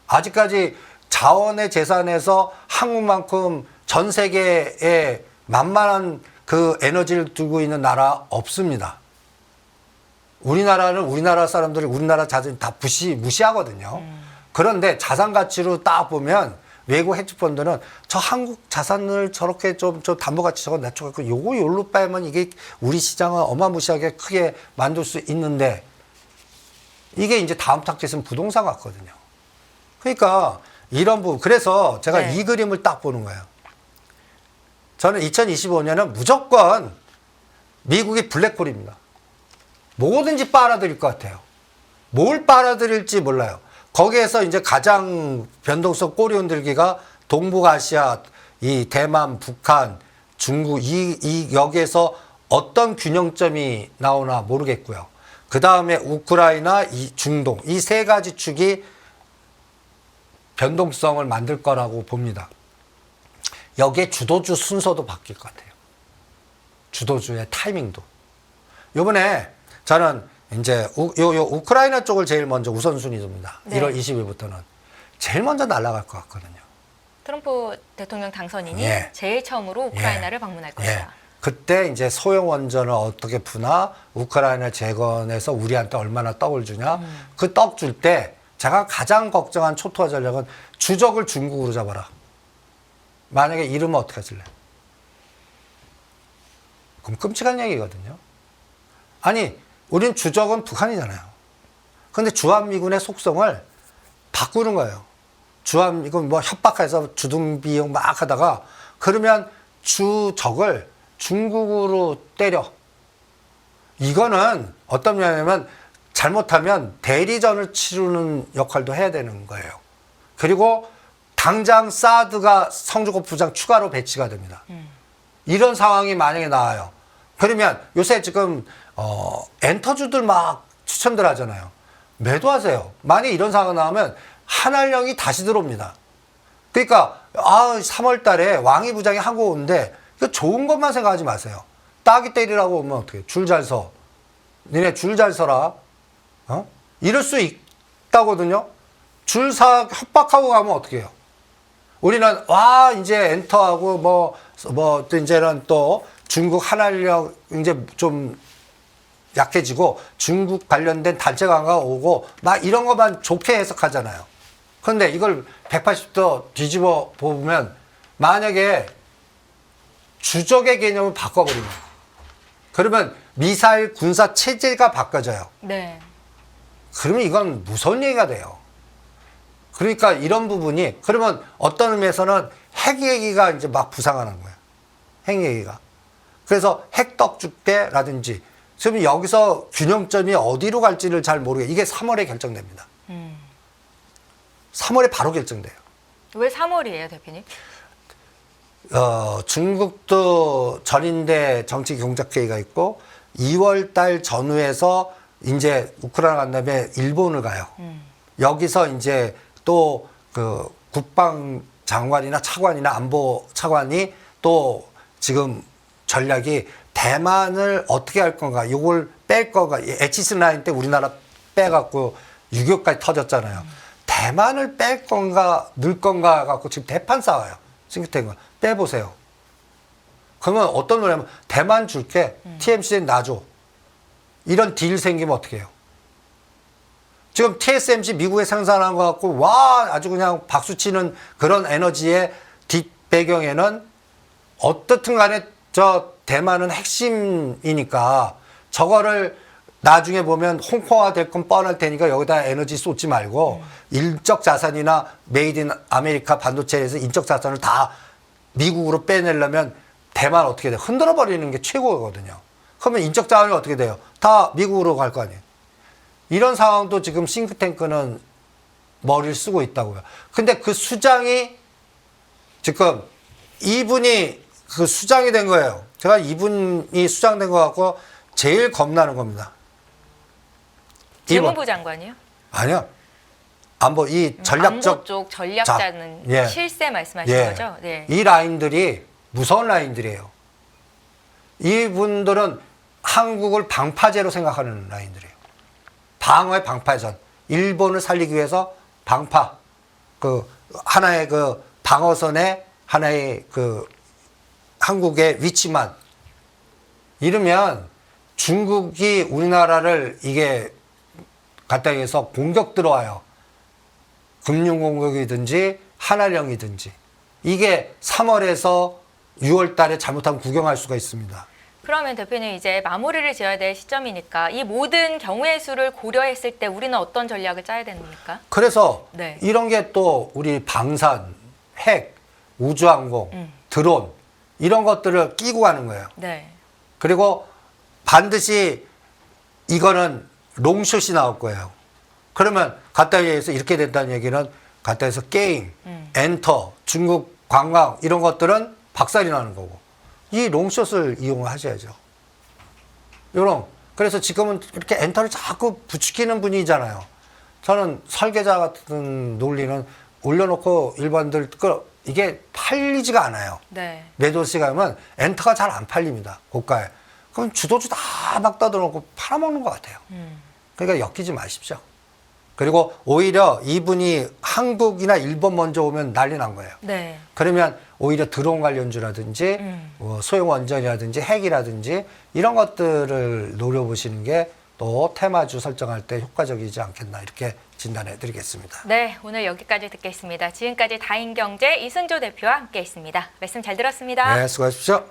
아직까지 자원의 재산에서 한국만큼 전 세계에 만만한 그 에너지를 두고 있는 나라 없습니다. 우리나라는 우리나라 사람들이 우리나라 자산 다 무시하거든요. 그런데 자산 가치로 딱 보면 외국 헤지펀드는 저 한국 자산을 저렇게 좀 담보 가치 저거 낮춰갖고 요거 요로 빼면 이게 우리 시장을 어마무시하게 크게 만들 수 있는데 이게 이제 다음 타겟은 부동산 같거든요. 그러니까 이런 부분 그래서 제가 네. 이 그림을 딱 보는 거예요. 저는 2025년은 무조건 미국이 블랙홀입니다. 뭐든지 빨아들일 것 같아요. 뭘 빨아들일지 몰라요. 거기에서 이제 가장 변동성 꼬리 흔들기가 동북아시아, 이 대만, 북한, 중국 이 여기에서 어떤 균형점이 나오나 모르겠고요. 그 다음에 우크라이나, 이 중동 이 세 가지 축이 변동성을 만들 거라고 봅니다. 여기에 주도주 순서도 바뀔 것 같아요. 주도주의 타이밍도. 요번에 저는 이제 우크라이나 쪽을 제일 먼저 우선순위 둡니다. 네. 1월 20일부터는. 제일 먼저 날아갈 것 같거든요. 트럼프 대통령 당선인이 예. 제일 처음으로 우크라이나를 방문할 것이다. 그때 이제 소형 원전을 어떻게 푸나, 우크라이나 재건해서 우리한테 얼마나 떡을 주냐. 그 떡 줄 때 제가 가장 걱정한 초토화 전략은 주적을 중국으로 잡아라. 만약에 이러면 어떻게 하실래? 그럼 끔찍한 얘기거든요. 아니, 우린 주적은 북한이잖아요. 근데 주한미군의 속성을 바꾸는 거예요. 주한미군 뭐 협박해서 주둔비용 막 하다가 그러면 주적을 중국으로 때려. 이거는 어떤 면이냐면 잘못하면 대리전을 치르는 역할도 해야 되는 거예요. 그리고 당장 사드가 성주급 부장 추가로 배치가 됩니다. 이런 상황이 만약에 나와요. 그러면 요새 지금 엔터주들 막 추천들 하잖아요. 매도하세요. 만약에 이런 상황 나오면 한알령이 다시 들어옵니다. 그러니까 3월 달에 왕이 부장이 한국 오는데 그 좋은 것만 생각하지 마세요. 따기 때리라고 오면 어떻게 줄 잘 서. 니네 줄 잘 서라. 이럴 수 있다거든요. 줄 사 협박하고 가면 어떻게 해요? 우리는 이제 엔터하고 또 이제는 또 중국 한알령 이제 좀 약해지고 중국 관련된 단체 강화가 오고 막 이런 것만 좋게 해석하잖아요. 그런데 이걸 180도 뒤집어 보면 만약에 주적의 개념을 바꿔버리면 그러면 미사일 군사 체제가 바꿔져요. 네. 그러면 이건 무서운 얘기가 돼요. 그러니까 이런 부분이 그러면 어떤 의미에서는 핵 얘기가 이제 막 부상하는 거예요. 핵 얘기가. 그래서 핵떡 줄게라든지 지금 여기서 균형점이 어디로 갈지를 잘 모르게 이게 3월에 결정됩니다. 3월에 바로 결정돼요. 왜 3월이에요, 대표님? 중국도 전인대 정치 경작회의가 있고 2월 달 전후에서 이제 우크라이나 간 다음에 일본을 가요. 여기서 이제 또 그 국방 장관이나 차관이나 안보 차관이 또 지금 전략이 대만을 어떻게 할 건가, 요걸 뺄 건가, 에치스 라인 때 우리나라 빼갖고 6.25까지 터졌잖아요. 대만을 뺄 건가, 넣을 건가 갖고 지금 대판 싸워요. 싱크탱크. 빼보세요. 그러면 어떤 노래냐면 대만 줄게, TMC는 놔줘. 이런 딜 생기면 어떻게 해요? 지금 TSMC 미국에 생산한 거 갖고 아주 그냥 박수치는 그런 에너지의 뒷배경에는 어떻든 간에 저 대만은 핵심이니까 저거를 나중에 보면 홍콩화 될 건 뻔할 테니까 여기다 에너지 쏟지 말고 인적 자산이나 메이드 인 아메리카 반도체에서 인적 자산을 다 미국으로 빼내려면 대만 어떻게 돼요? 흔들어 버리는 게 최고거든요. 그러면 인적 자원이 어떻게 돼요? 다 미국으로 갈 거 아니에요. 이런 상황도 지금 싱크탱크는 머리를 쓰고 있다고요. 근데 그 수장이 지금 이분이 그 수장이 된 거예요. 제가 이분이 수장된 거 갖고 제일 겁나는 겁니다. 재무부 장관이요? 아니요. 안보 이 전략적 안보 쪽 전략자는 실세 말씀하신 거죠? 네. 이 라인들이 무서운 라인들이에요. 이분들은 한국을 방파제로 생각하는 라인들이에요. 방어의 방파전. 일본을 살리기 위해서 방파. 그 하나의 그 방어선의 하나의 그 한국의 위치만 이러면 중국이 우리나라를 이게 갖다 해서 공격 들어와요. 금융 공격이든지 한한령이든지 이게 3월에서 6월 달에 잘못하면 구경할 수가 있습니다. 그러면 대표님 이제 마무리를 지어야 될 시점이니까 이 모든 경우의 수를 고려했을 때 우리는 어떤 전략을 짜야 됩니까? 그래서 네. 이런 게 또 우리 방산, 핵, 우주항공, 드론 이런 것들을 끼고 가는 거예요. 네. 그리고 반드시 이거는 롱숏이 나올 거예요. 그러면 가까이에서 이렇게 된다는 얘기는 가까이에서 게임, 엔터, 중국 관광 이런 것들은 박살이 나는 거고 이 롱숏을 이용하셔야죠. 요런 그래서 지금은 이렇게 엔터를 자꾸 부추기는 분위기잖아요. 저는 설계자 같은 논리는 올려놓고 일반들 이게 팔리지가 않아요. 네. 매도시 가면 엔터가 잘 안 팔립니다. 고가에. 그럼 주도주 다 막 떠들어놓고 팔아먹는 것 같아요. 그러니까 엮이지 마십시오. 그리고 오히려 이분이 한국이나 일본 먼저 오면 난리 난 거예요. 네. 그러면 오히려 드론 관련주라든지 소형 원전이라든지 핵이라든지 이런 것들을 노려보시는 게 또 테마주 설정할 때 효과적이지 않겠나 이렇게 진단해 드리겠습니다. 네, 오늘 여기까지 듣겠습니다. 지금까지 다인경제 이승조 대표와 함께했습니다. 말씀 잘 들었습니다. 네, 수고하십시오.